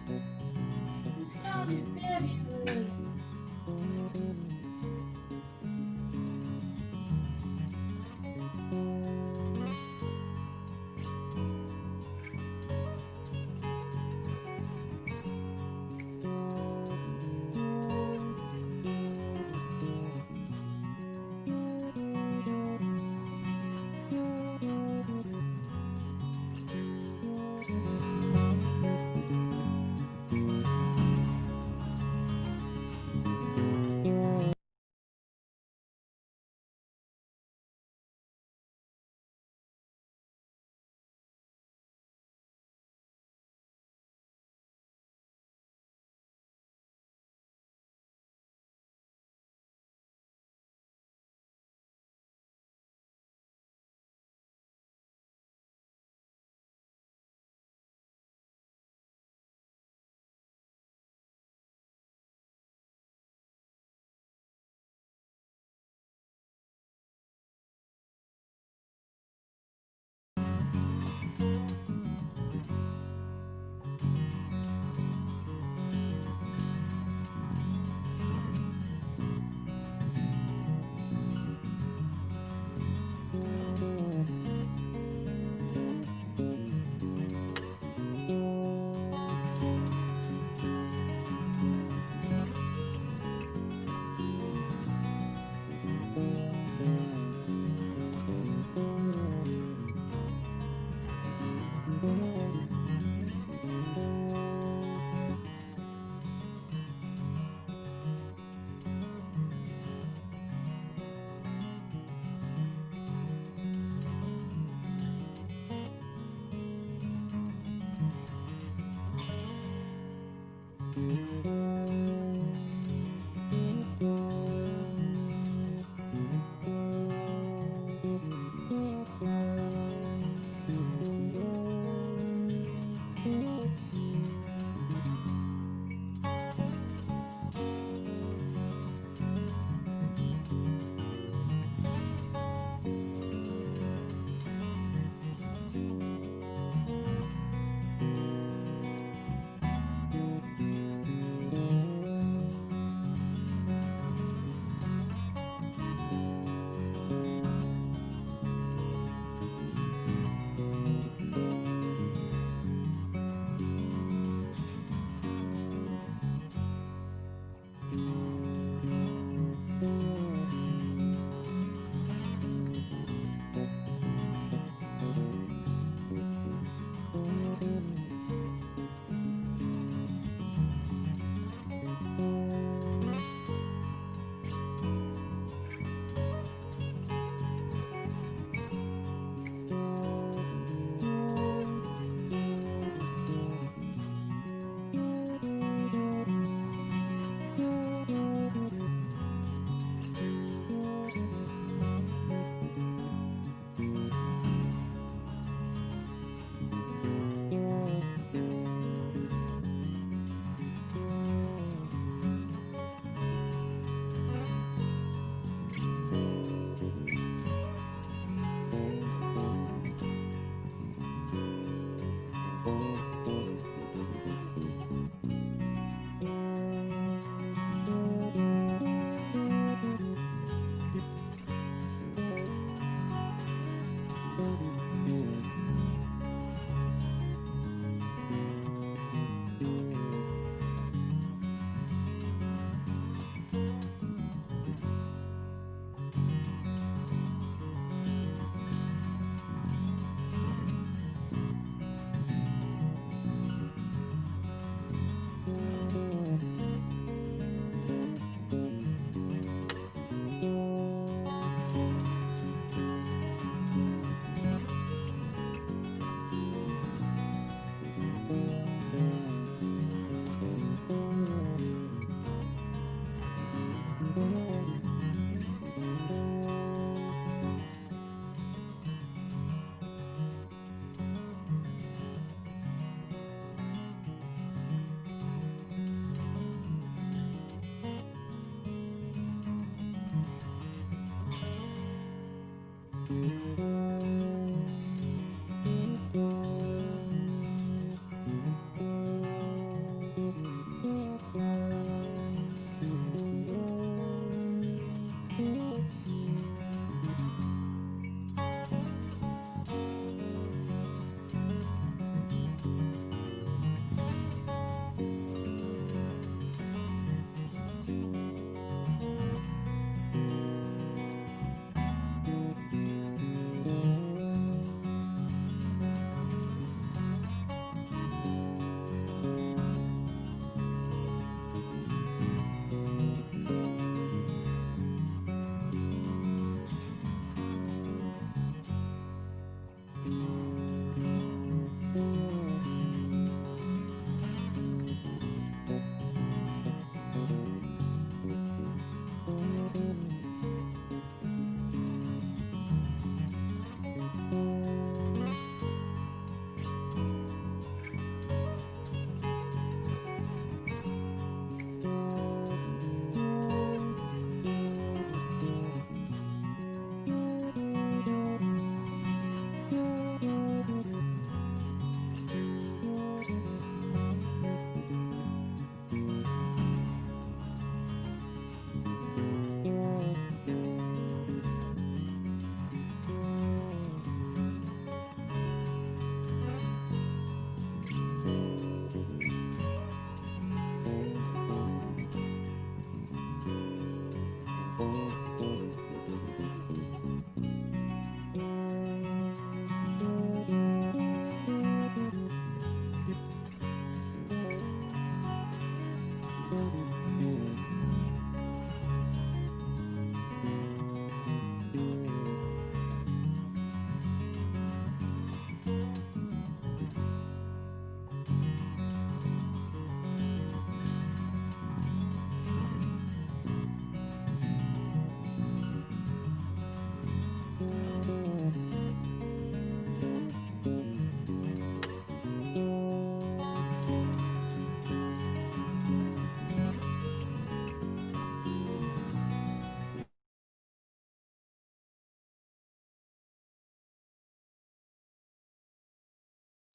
You sounded fabulous.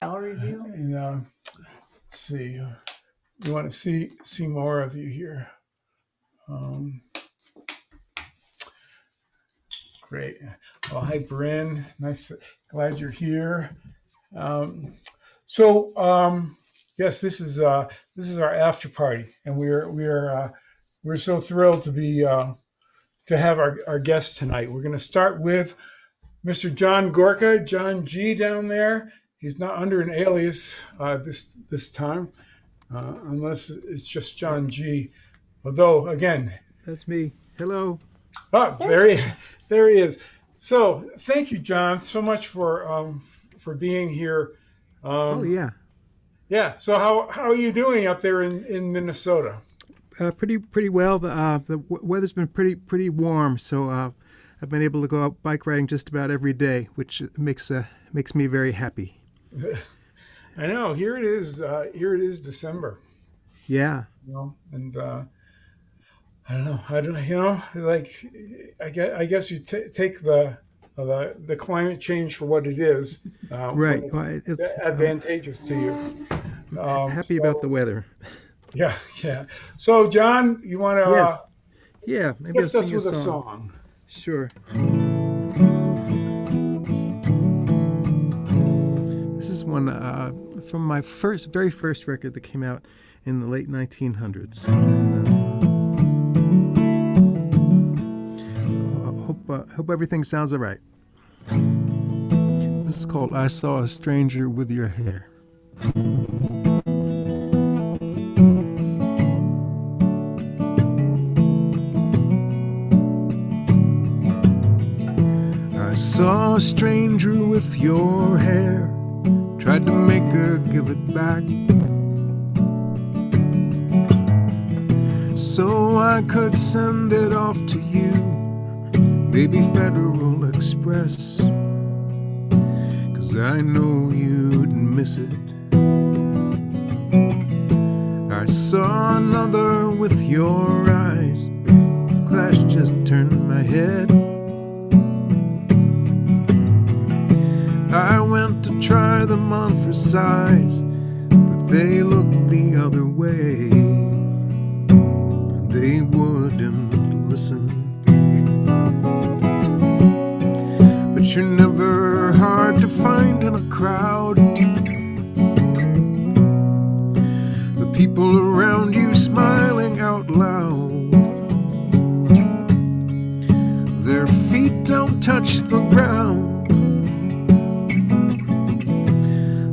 Gallery view. And let's see. We want to see more of you here. Great. Well, hi, Bryn. Nice. Glad you're here. Yes, this is our after party, and we're so thrilled to have our guest tonight. We're going to start with Mr. John Gorka, John G. down there. He's not under an alias this time, unless it's just John G. Although, again, that's me. Hello. Oh, there he is. So, thank you, John, so much for being here. Oh yeah. Yeah. So, how are you doing up there in Minnesota? Pretty well. The weather's been pretty warm, so I've been able to go out bike riding just about every day, which makes me very happy. I know. Here it is. Here it is, December. Yeah. You know, and I don't know. You know, like I guess you take the climate change for what it is. Right. It's advantageous to you. Happy about the weather. Yeah. So, John, you want to? Yes. Yeah. Maybe gift I'll us sing with a a song. song. Sure. This is one from my very first record that came out in the late 1900s. Hope everything sounds all right. This is called "I Saw a Stranger with Your Hair." I saw a stranger with your hair, tried to make her give it back, so I could send it off to you, baby Federal Express, 'cause I know you'd miss it. I saw another with your eyes, flash just turned my head. I went to try them on for size, but they looked the other way. They wouldn't listen. But you're never hard to find in a crowd. The people around you smiling out loud. Their feet don't touch the ground.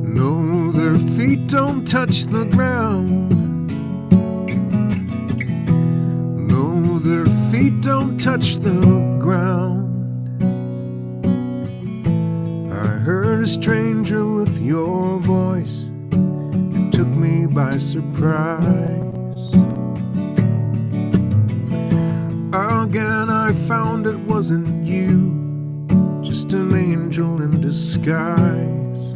No, their feet don't touch the ground. No, their feet don't touch the ground. I heard a stranger with your voice. It took me by surprise. Again, I found it wasn't you, just an angel in disguise,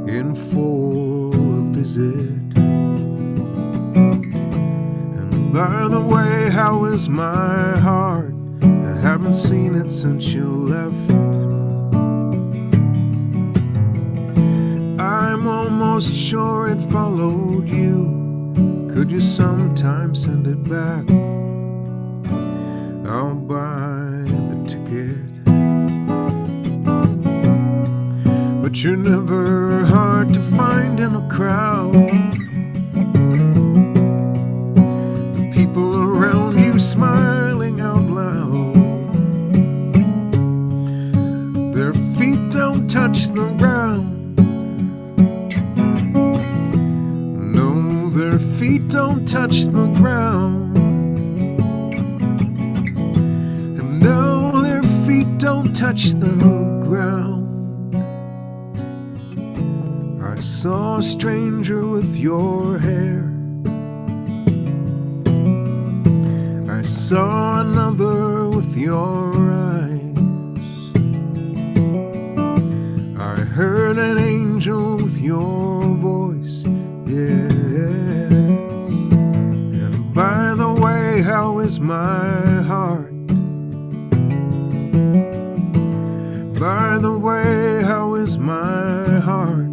in for a visit. And by the way, how is my heart? I haven't seen it since you left. I'm almost sure it followed you. Could you sometime send it back? I'll buy the ticket. But you're never hard to find in a crowd. The people around you smiling out loud. Their feet don't touch the ground. No, their feet don't touch the ground. And no, their feet don't touch the ground. I saw a stranger with your hair. I saw another with your eyes. I heard an angel with your voice, yes. And by the way, how is my heart? By the way, how is my heart?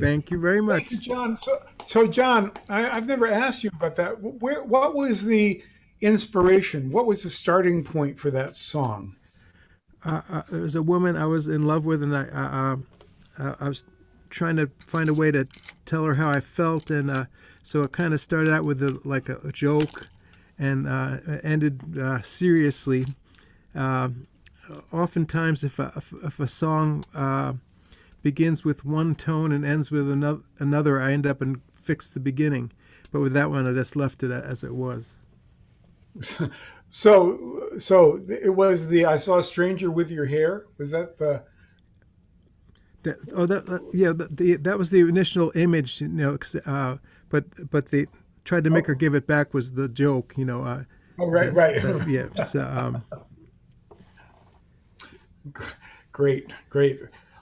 Thank you very much. Thank you, John. So John, I've never asked you about that. What was the inspiration? What was the starting point for that song? There was a woman I was in love with, and I was trying to find a way to tell her how I felt, and so it kind of started out with a joke, and ended seriously. Oftentimes, if a song begins with one tone and ends with another, I end up and fix the beginning. But with that one, I just left it as it was. So it was the "I Saw a Stranger with Your Hair." Was that the? That was the initial image, but they tried to make her give it back was the joke, Right. Yeah. So, Great.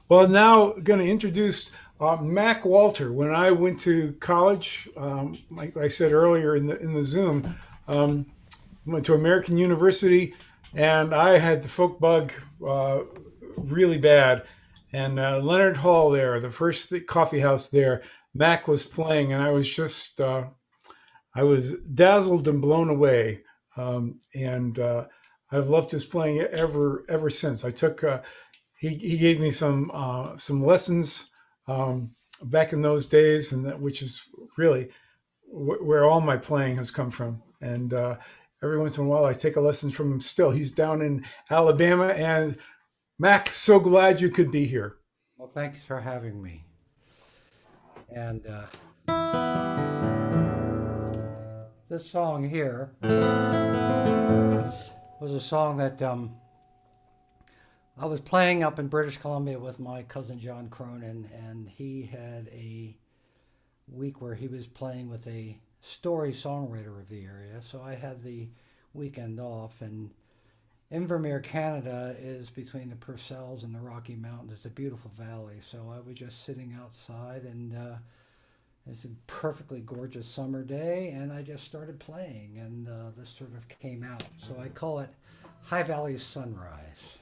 Well, now going to introduce Mac Walter. When I went to college, like I said earlier in the Zoom, went to American University, and I had the folk bug really bad. And Leonard Hall there, the first coffee house there, Mac was playing, and I was just I was dazzled and blown away. And I've loved his playing ever since. I took he gave me some lessons back in those days, and which is really where all my playing has come from. And every once in a while, I take a lesson from him. Still, he's down in Alabama. And Mac, so glad you could be here. Well, thanks for having me. And this song here was a song that I was playing up in British Columbia with my cousin John Cronin, and he had a week where he was playing with a story songwriter of the area. So I had the weekend off, and Invermere, Canada is between the Purcells and the Rocky Mountains. It's a beautiful valley. So I was just sitting outside, and it's a perfectly gorgeous summer day, and I just started playing, and this sort of came out. So I call it High Valley Sunrise.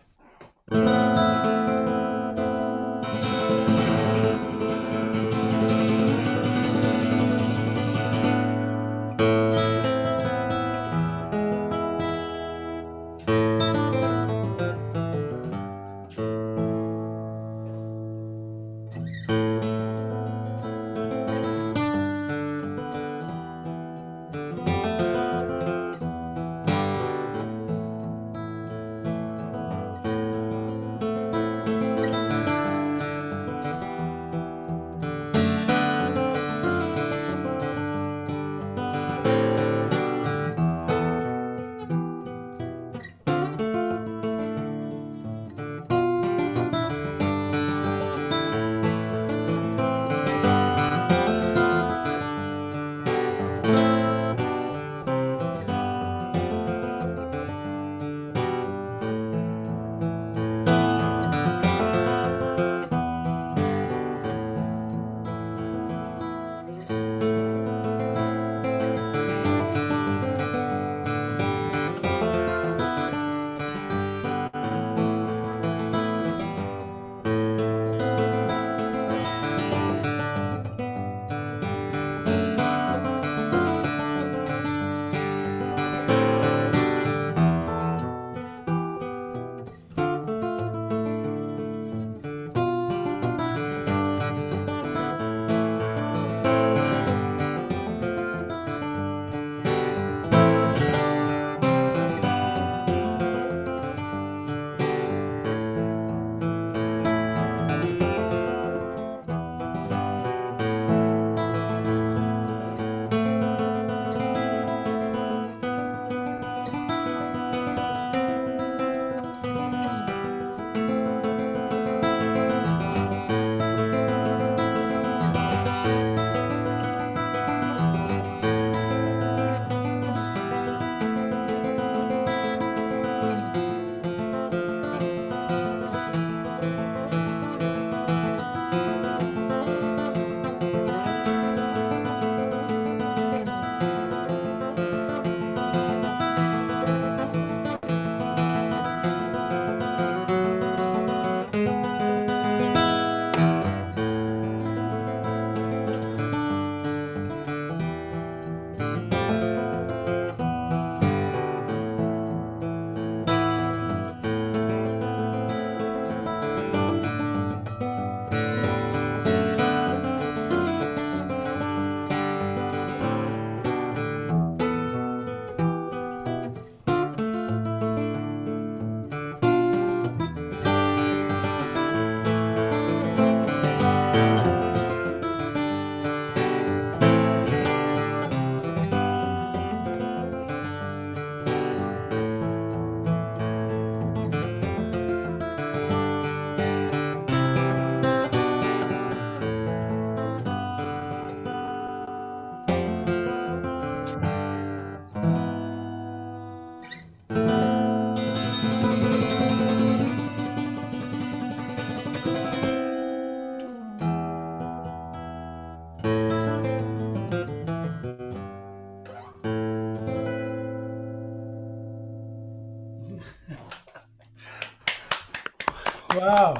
Wow,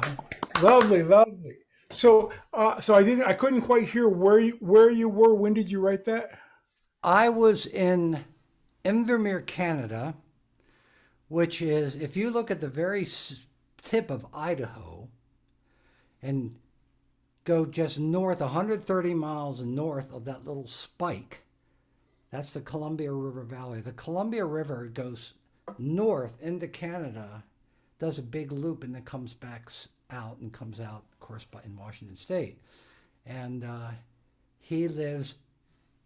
lovely, lovely. So, I couldn't quite hear where you were. When did you write that? I was in Invermere, Canada, which is, if you look at the very tip of Idaho and go just north, 130 miles north of that little spike, that's the Columbia River Valley. The Columbia River goes north into Canada, does a big loop, and then comes back out and comes out, of course, in Washington State. And he lives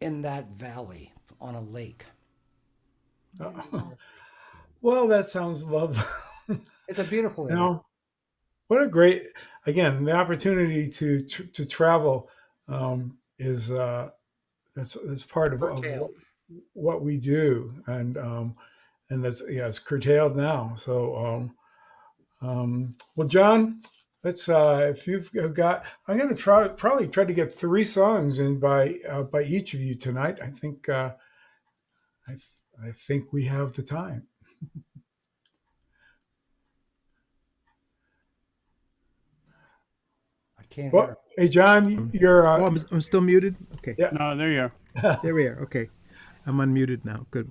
in that valley on a lake. Well, that sounds lovely. It's a beautiful area. You know, what a great, again, the opportunity to travel is that's part of what we do, and that's, yeah, it's curtailed now. So well, John, let's if you've got, I'm going to probably try to get 3 songs in by each of you tonight. I think I think we have the time. I can't Well, hear. hey, John, you're I'm still muted. Okay. Yeah. No, there you are. There we are. Okay. I'm unmuted now. Good.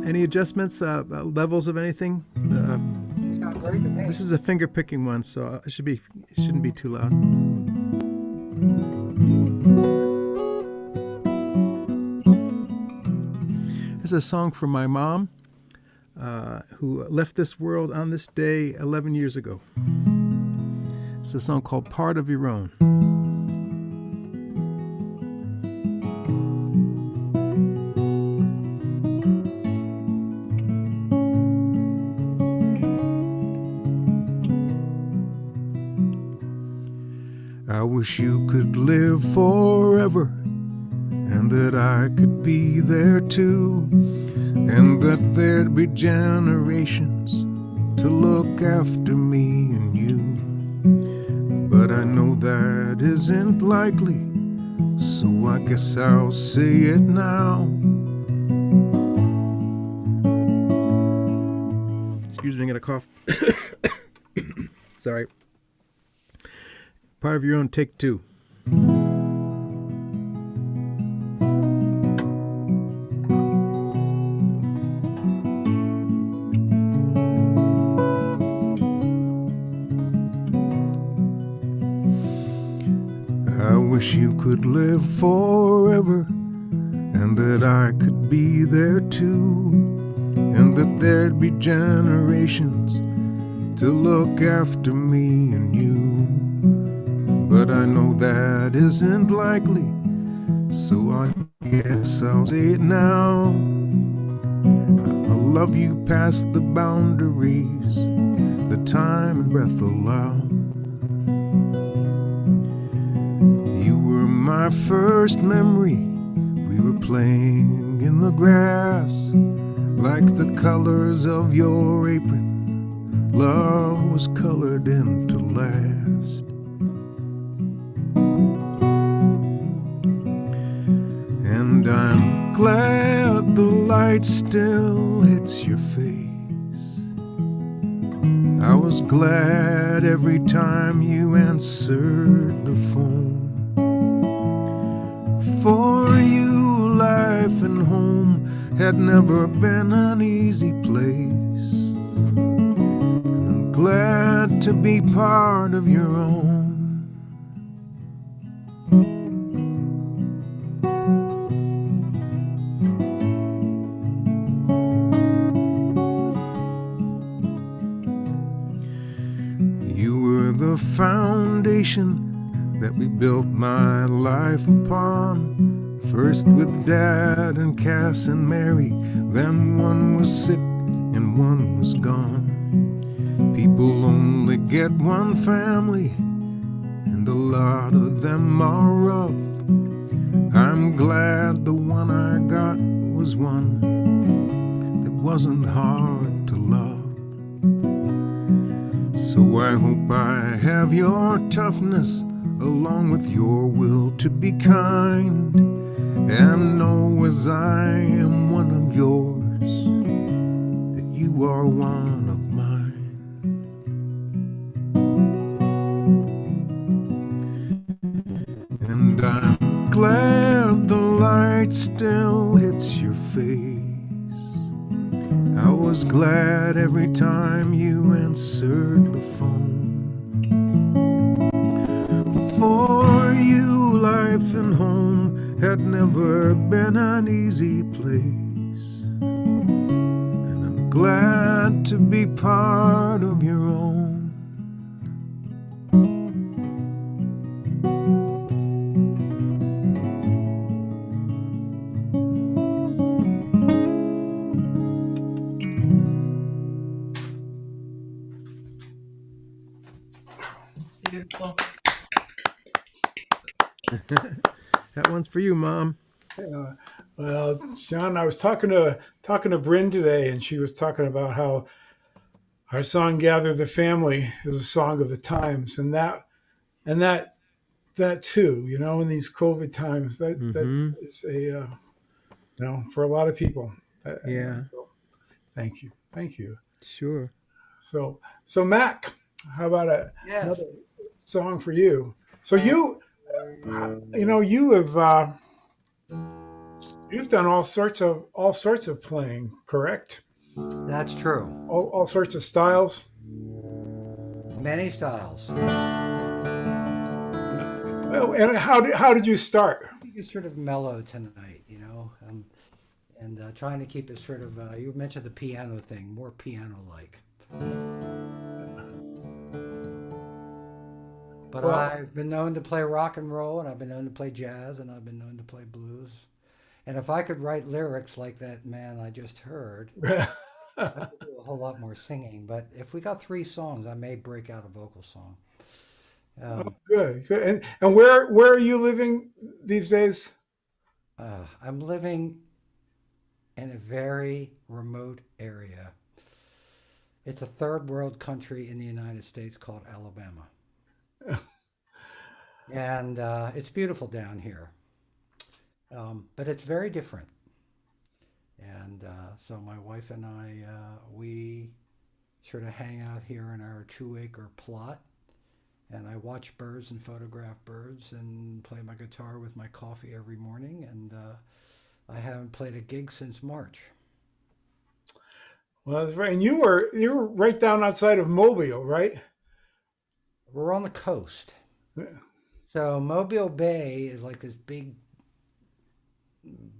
Any adjustments, levels of anything? Sounds great to me. This is a finger picking one, so it shouldn't be too loud. This is a song from my mom, who left this world on this day 11 years ago. It's a song called Part of Your Own. I wish you could live forever, and that I could be there too, and that there'd be generations to look after me and you. But I know that isn't likely, so I guess I'll say it now. Excuse me, I got a cough. Sorry. Part of Your Own, take 2. I wish you could live forever, and that I could be there too, and that there'd be generations to look after me and you. But I know that isn't likely, so I guess I'll say it now. I love you past the boundaries that time and breath allow. You were my first memory. We were playing in the grass, like the colors of your apron. Love was colored in to last. And I'm glad the light still hits your face. I was glad every time you answered the phone. For you, life and home had never been an easy place. And I'm glad to be part of your own. The foundation that we built my life upon. First with Dad and Cass and Mary, then one was sick and one was gone. People only get one family, and a lot of them are rough. I'm glad the one I got was one that wasn't hard to love. So I hope I have your toughness, along with your will to be kind, and know as I am one of yours, that you are one of mine. I'm glad the light still hits your face. I was glad every time you answered the phone. For you, life and home had never been an easy place. And I'm glad to be part of your own. Beautiful. That one's for you, Mom. Well, John, I was talking to Bryn today, and she was talking about how our song "Gather the Family" is a song of the times, and that too, in these COVID times, that is a for a lot of people. Yeah, So thank you. sure. So Mac, how about Yes. another song for you? So you have you've done all sorts of playing, correct? That's true. All sorts of styles. Many styles. Well, and how did you start? I think it's sort of mellow tonight, and trying to keep it sort of. You mentioned the piano thing, more piano-like. But Well- I've been known to play rock and roll, and I've been known to play jazz, and I've been known to play blues. And if I could write lyrics like that man I just heard, I could do a whole lot more singing. But if we got 3 songs, I may break out a vocal song. Good. And where are you living these days? I'm living in a very remote area. It's a third world country in the United States called Alabama. And it's beautiful down here. But it's very different. And so my wife and I, we sort of hang out here in our 2-acre plot. And I watch birds and photograph birds and play my guitar with my coffee every morning. And I haven't played a gig since March. Well, that's right. And you were right down outside of Mobile, right? We're on the coast. Yeah. So Mobile Bay is like this big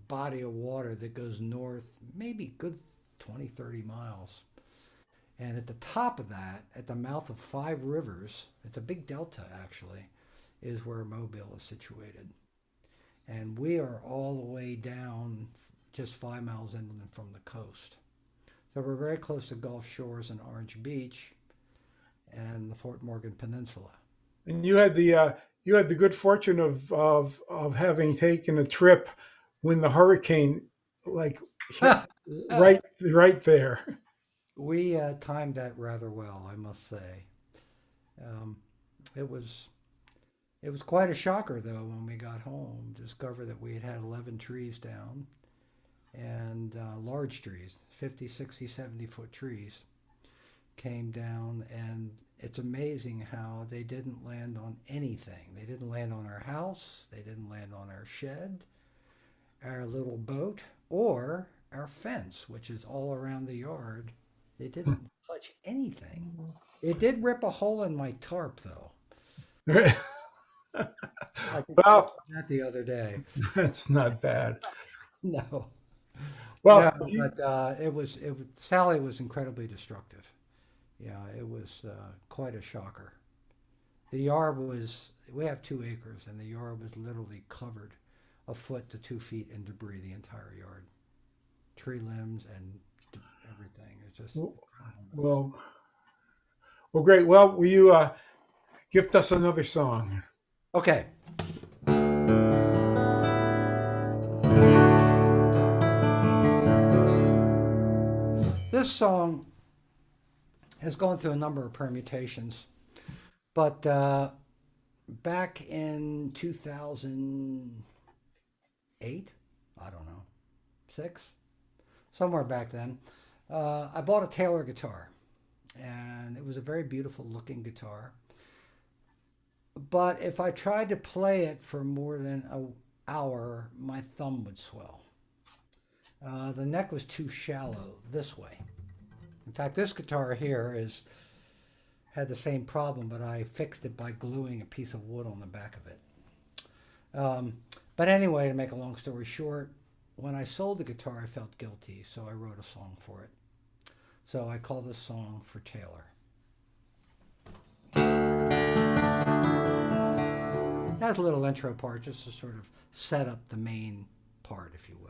body of water that goes north, maybe good 20, 30 miles. And at the top of that, at the mouth of 5 rivers, it's a big delta actually, is where Mobile is situated. And we are all the way down just 5 miles inland from the coast. So we're very close to Gulf Shores and Orange Beach and the Fort Morgan Peninsula. And you had the good fortune of having taken a trip when the hurricane hit right there. We timed that rather well, I must say. It was quite a shocker, though, when we got home, to discover that we had 11 trees down, and large trees, 50, 60, 70-foot trees, came down, and it's amazing how they didn't land on anything. They didn't land on our house, they didn't land on our shed, our little boat, or our fence, which is all around the yard. They didn't touch anything. It did rip a hole in my tarp, though. I could Well, that the other day. that's not bad. No. Well, No, but it was Sally was incredibly destructive. Yeah, it was quite a shocker. The yard we have 2 acres, and the yard was literally covered 1 foot to 2 feet in debris, the entire yard. Tree limbs and everything. It's just well, great. Well, will you gift us another song? okay. This song has gone through a number of permutations, but back in 2008, I don't know, 6, somewhere back then, I bought a Taylor guitar, and it was a very beautiful looking guitar. but if I tried to play it for more than an hour, my thumb would swell. The neck was too shallow this way. In fact, this guitar here had the same problem, but I fixed it by gluing a piece of wood on the back of it. But anyway, to make a long story short, when I sold the guitar, I felt guilty, so I wrote a song for it. So I call this song For Taylor. It has a little intro part just to sort of set up the main part, if you will.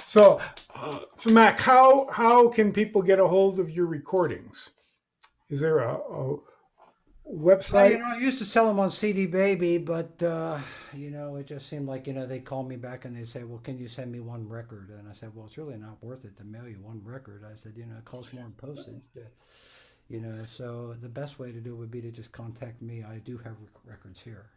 So Mac, how can people get a hold of your recordings? Is there Well, website? I used to sell them on CD Baby, but it just seemed like they call me back and they say, "Well, can you send me one record?" And I said, "Well, it's really not worth it to mail you one record." I said, "It costs more in postage." So the best way to do it would be to just contact me. I do have records here.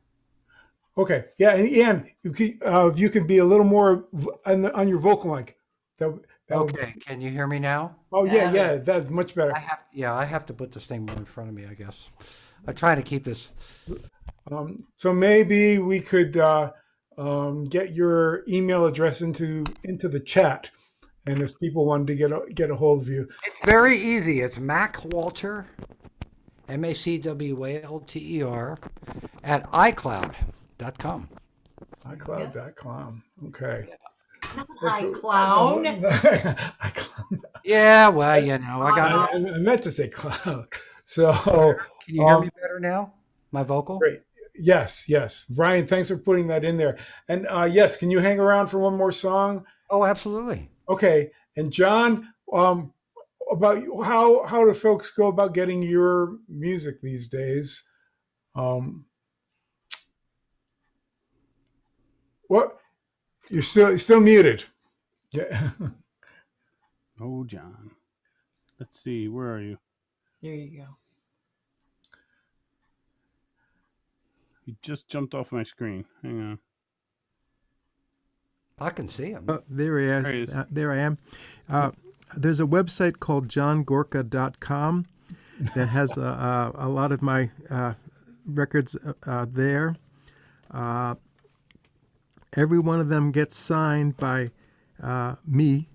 Okay, yeah, and Ian, if you could be a little more on your vocal mic, that would. Okay, can you hear me now? Oh yeah, that's much better. I have to put this thing more in front of me, I guess. I try to keep this. So maybe we could get your email address into the chat, and if people wanted to get a hold of you, It's very easy. It's Mac Walter, MacWalter at iCloud.com. iCloud.com. Okay. Hi, clown. iCloud. Yeah, well, I got it. I meant to say cloud. So, Can you hear me better now? My vocal? great. Yes. Brian, thanks for putting that in there. And yes, can you hang around for one more song? Oh, absolutely. Okay. And John, about how do folks go about getting your music these days? What? You're still muted. Yeah. Oh, John. Let's see. Where are you? There you go. You just jumped off my screen. Hang on. I can see him. Oh, there he is. There he is. There I am. There's a website called johngorka.com that has a lot of my records there. Every one of them gets signed by me,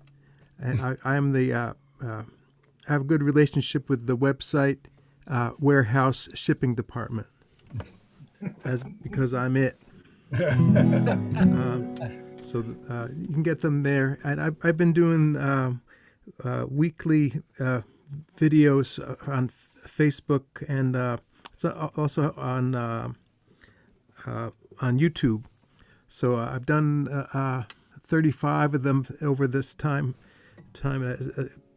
and I am I have a good relationship with the website warehouse shipping department, because I'm it. So you can get them there, and I've been doing weekly videos on Facebook, and it's also on YouTube. So I've done 35 of them over this time.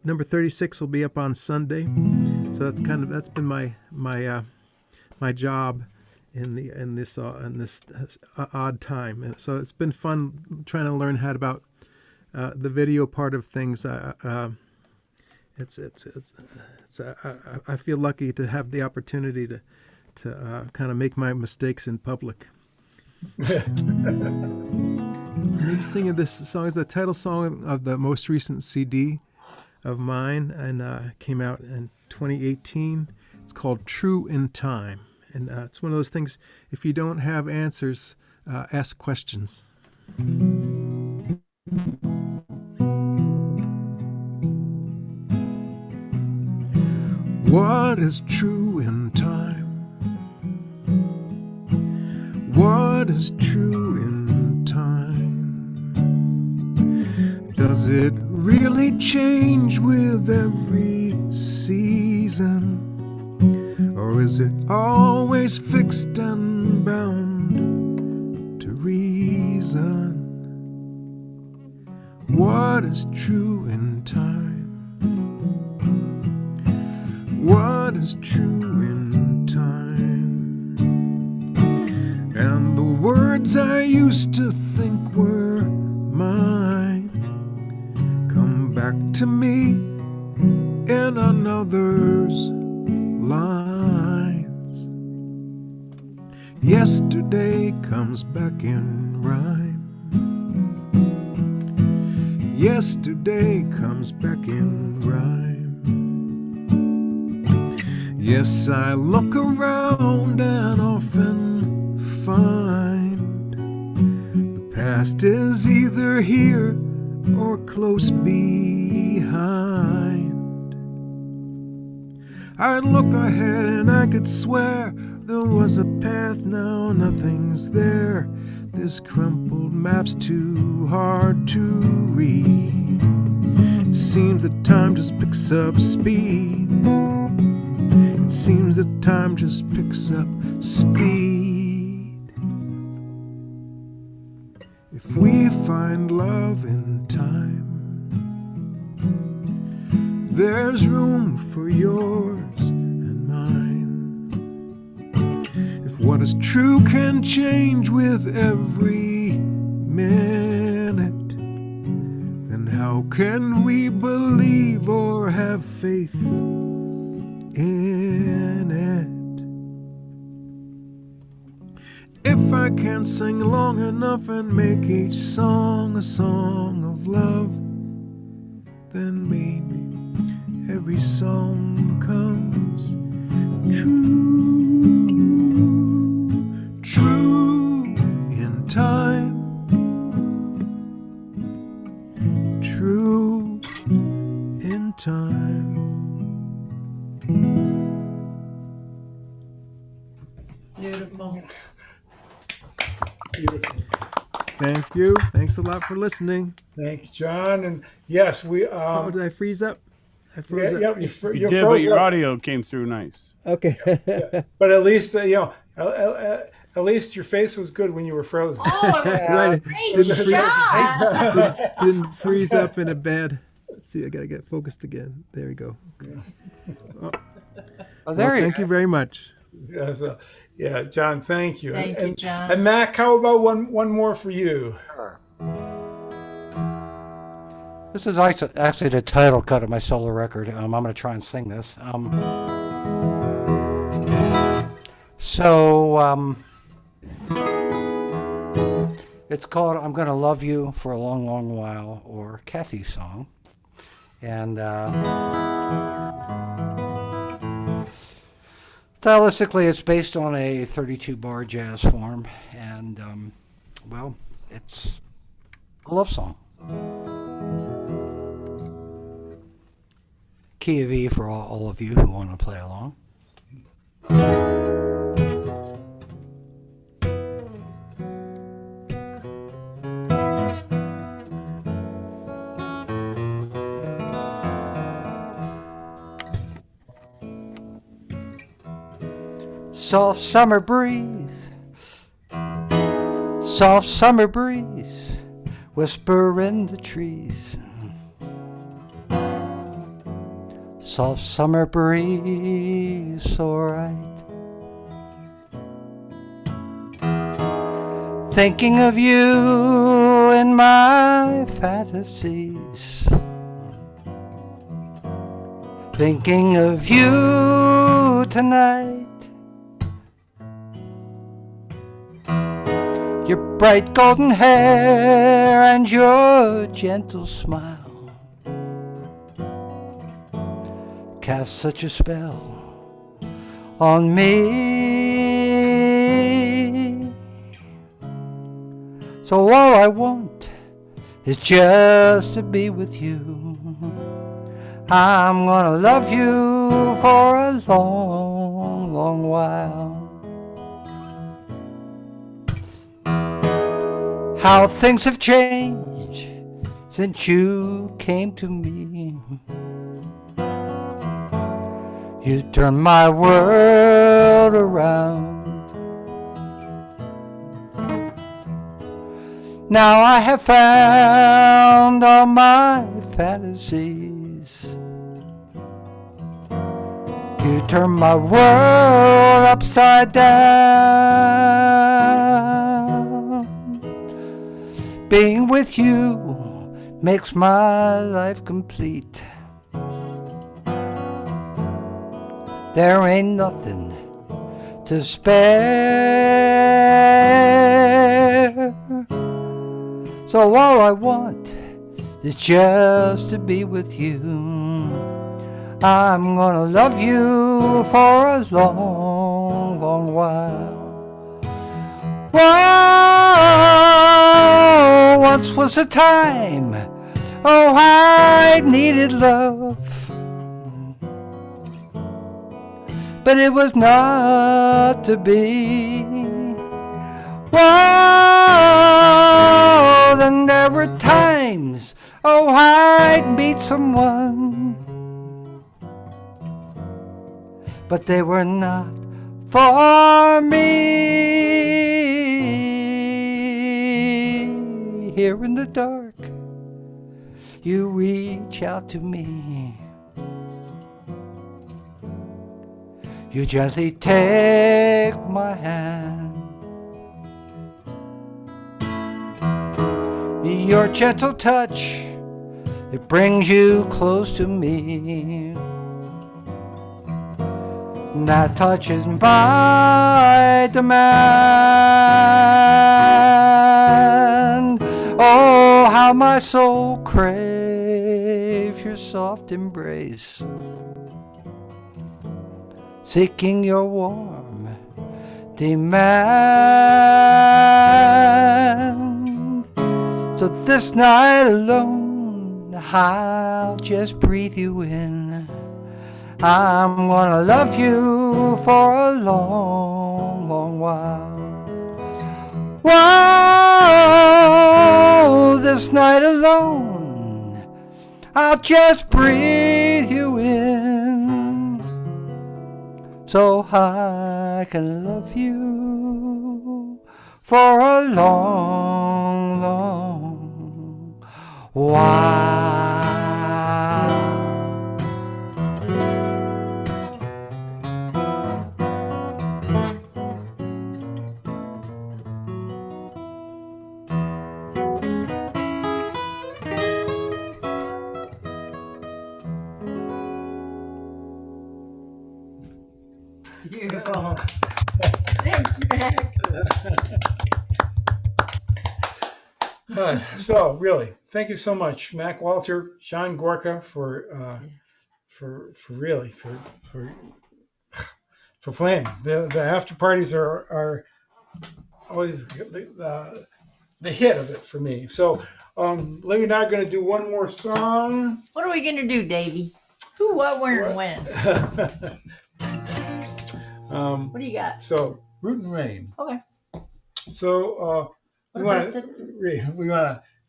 Number 36 will be up on Sunday. So that's been my job in this odd time. And so it's been fun trying to learn how the video part of things. I feel lucky to have the opportunity to kind of make my mistakes in public. I'm singing this song. Is the title song of the most recent CD of mine, and came out in 2018. It's called True in Time, and it's one of those things. If you don't have answers, ask questions. What is true in time? What is true in time? Does it really change with every season? Or is it always fixed and bound to reason? What is true in time? What is true in time? And the words I used to think were mine come back to me in another's lines. Yesterday comes back in rhyme. Yesterday comes back in rhyme. Yes, I look around and often find the past is either here or close behind. I'd look ahead and I could swear there was a path, now nothing's there. This crumpled map's too hard to read. It seems that time just picks up speed. It seems that time just picks up speed. If we find love in time, there's room for yours and mine. what is true can change with every minute. Then how can we believe or have faith in it? If I can't sing long enough and make each song a song of love, then maybe every song comes true, true in time, true in time. Beautiful. Thank you. Thanks a lot for listening. Thank you, John. And yes, we. Oh, did I freeze up? I froze Yeah, up. yeah, You you're did, but frozen your up. audio came through nice. Okay. But at least at least your face was good when you were frozen. Oh, it was That's right. great job. Didn't freeze up in a bad. Let's see. I gotta get focused again. There we go. Oh, there you Thank you very much. Yeah, so, yeah, John, thank you. Thank you, John. And Mac, how about one more for you? go. This is actually the title cut of my solo record. I'm going to try and sing this. It's called "I'm Gonna Love You for a Long, Long While," or Kathy's song. And stylistically, it's based on a 32-bar jazz form. And, well, it's a love song. Key of E for all of you who want to play along. Soft summer breeze, whisper in the trees. Soft summer breeze, alright. Thinking of you in my fantasies. Thinking of you tonight. Your bright golden hair and your gentle smile cast such a spell on me. So all I want is just to be with you. I'm gonna love you for a long, long while. How things have changed since you came to me. You turned my world around. Now I have found all my fantasies. You turned my world upside down. Being with you makes my life complete. There ain't nothing to spare. So all I want is just to be with you. I'm gonna love you for a long, long while. Whoa, once was a time, oh, I needed love. But it was not to be. Whoa, then there were times, oh, I'd meet someone, but they were not for me. Here in the dark, you reach out to me. You gently take my hand. Your gentle touch, it brings you close to me. That touch is my demand. Oh, how my soul craves your soft embrace, seeking your warm demand. So this night alone, I'll just breathe you in. I'm gonna love you for a long, long while. Whoa, this night alone, I'll just breathe you in, so I can love you for a long, long while. Beautiful. Thanks, Mac. So really, thank you so much, Mac Walter, John Gorka, for playing. The after parties are always the hit of it for me. So let me now going to do one more song. What are we going to do, Davey? Who, what, where, and when? What do you got? So Root and Rain. Okay. So we want to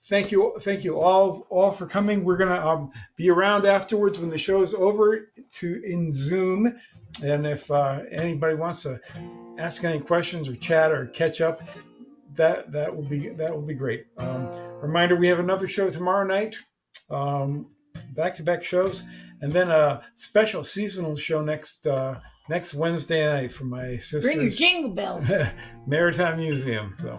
thank you all for coming. We're gonna be around afterwards when the show is over in Zoom, and if anybody wants to ask any questions or chat or catch up, that will be great. Reminder: we have another show tomorrow night, back-to-back shows, and then a special seasonal show next Wednesday night for my sister's Bring your jingle bells. Maritime Museum. So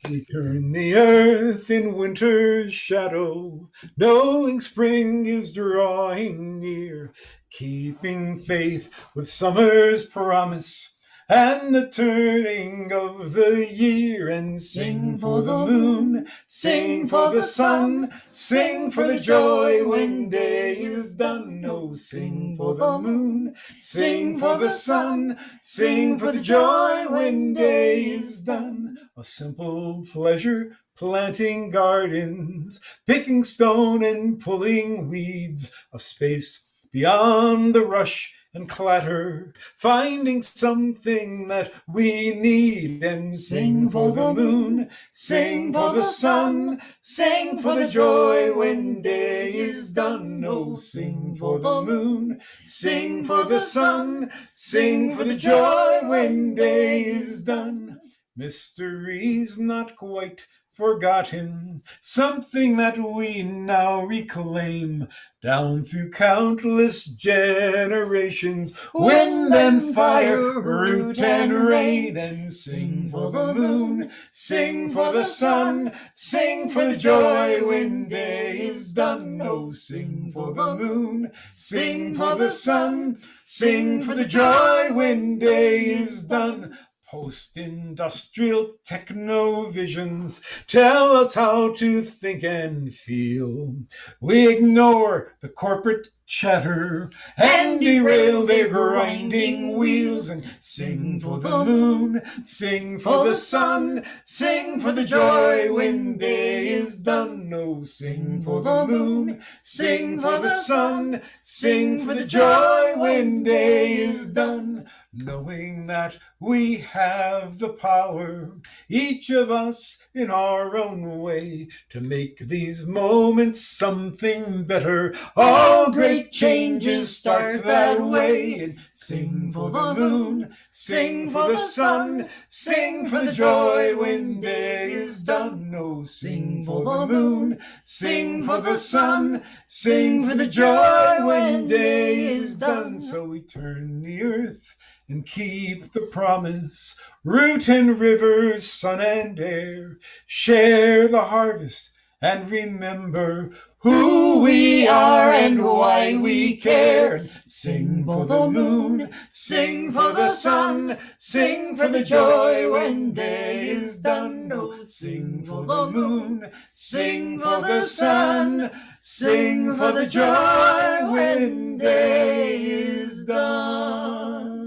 we turn the earth in winter's shadow, knowing spring is drawing near, keeping faith with summer's promise and the turning of the year, and sing for the moon, sing for the sun, sing for the joy when day is done. Oh, sing for the moon, sing for the sun, sing for the joy when day is done. A simple pleasure, planting gardens, picking stone and pulling weeds, a space beyond the rush and clatter, finding something that we need, and sing for the moon, sing for the sun, sing for the joy when day is done. Oh, sing for the moon, sing for the sun, sing for the joy when day is done. Mysteries not quite forgotten, something that we now reclaim down through countless generations, wind and fire, root and rain. And sing for the moon, sing for the sun, sing for the joy when day is done. Oh, sing for the moon, sing for the sun, sing for the joy when day is done. Post-industrial techno-visions tell us how to think and feel. We ignore the corporate chatter and derail their grinding wheels, and sing for the moon, sing for the sun, sing for the joy when day is done. Oh, sing for the moon, sing for the sun, sing for the joy when day is done. Knowing that we have the power, each of us in our own way, to make these moments something better. All great changes start that way. And sing for the moon, sing for the sun, sing for the joy when day is done. done. Oh, sing for the moon, sing for the sun, sing for the joy when day is done. So we turn the earth and keep the promise. Root and rivers, sun and air, share the harvest and remember who we are and why we care. And sing for the moon, sing for the sun, sing for the joy when day is done. Oh, sing for the moon, sing for the sun, sing for the joy when day is done.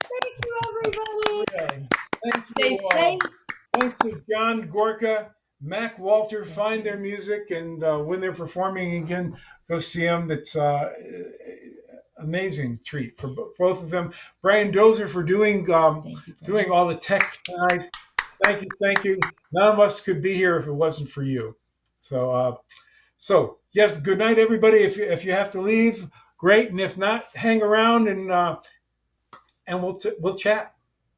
Thank you, everybody. Yeah. Thanks Stay to, safe. thanks to John Gorka, Mac Walter. Find their music, and when they're performing again, go see them. It's amazing treat for both of them. Brian Dozer for doing doing all the tech tonight. Thank you. None of us could be here if it wasn't for you. So yes, good night, everybody. If you have to leave, great, and if not, hang around and we'll chat.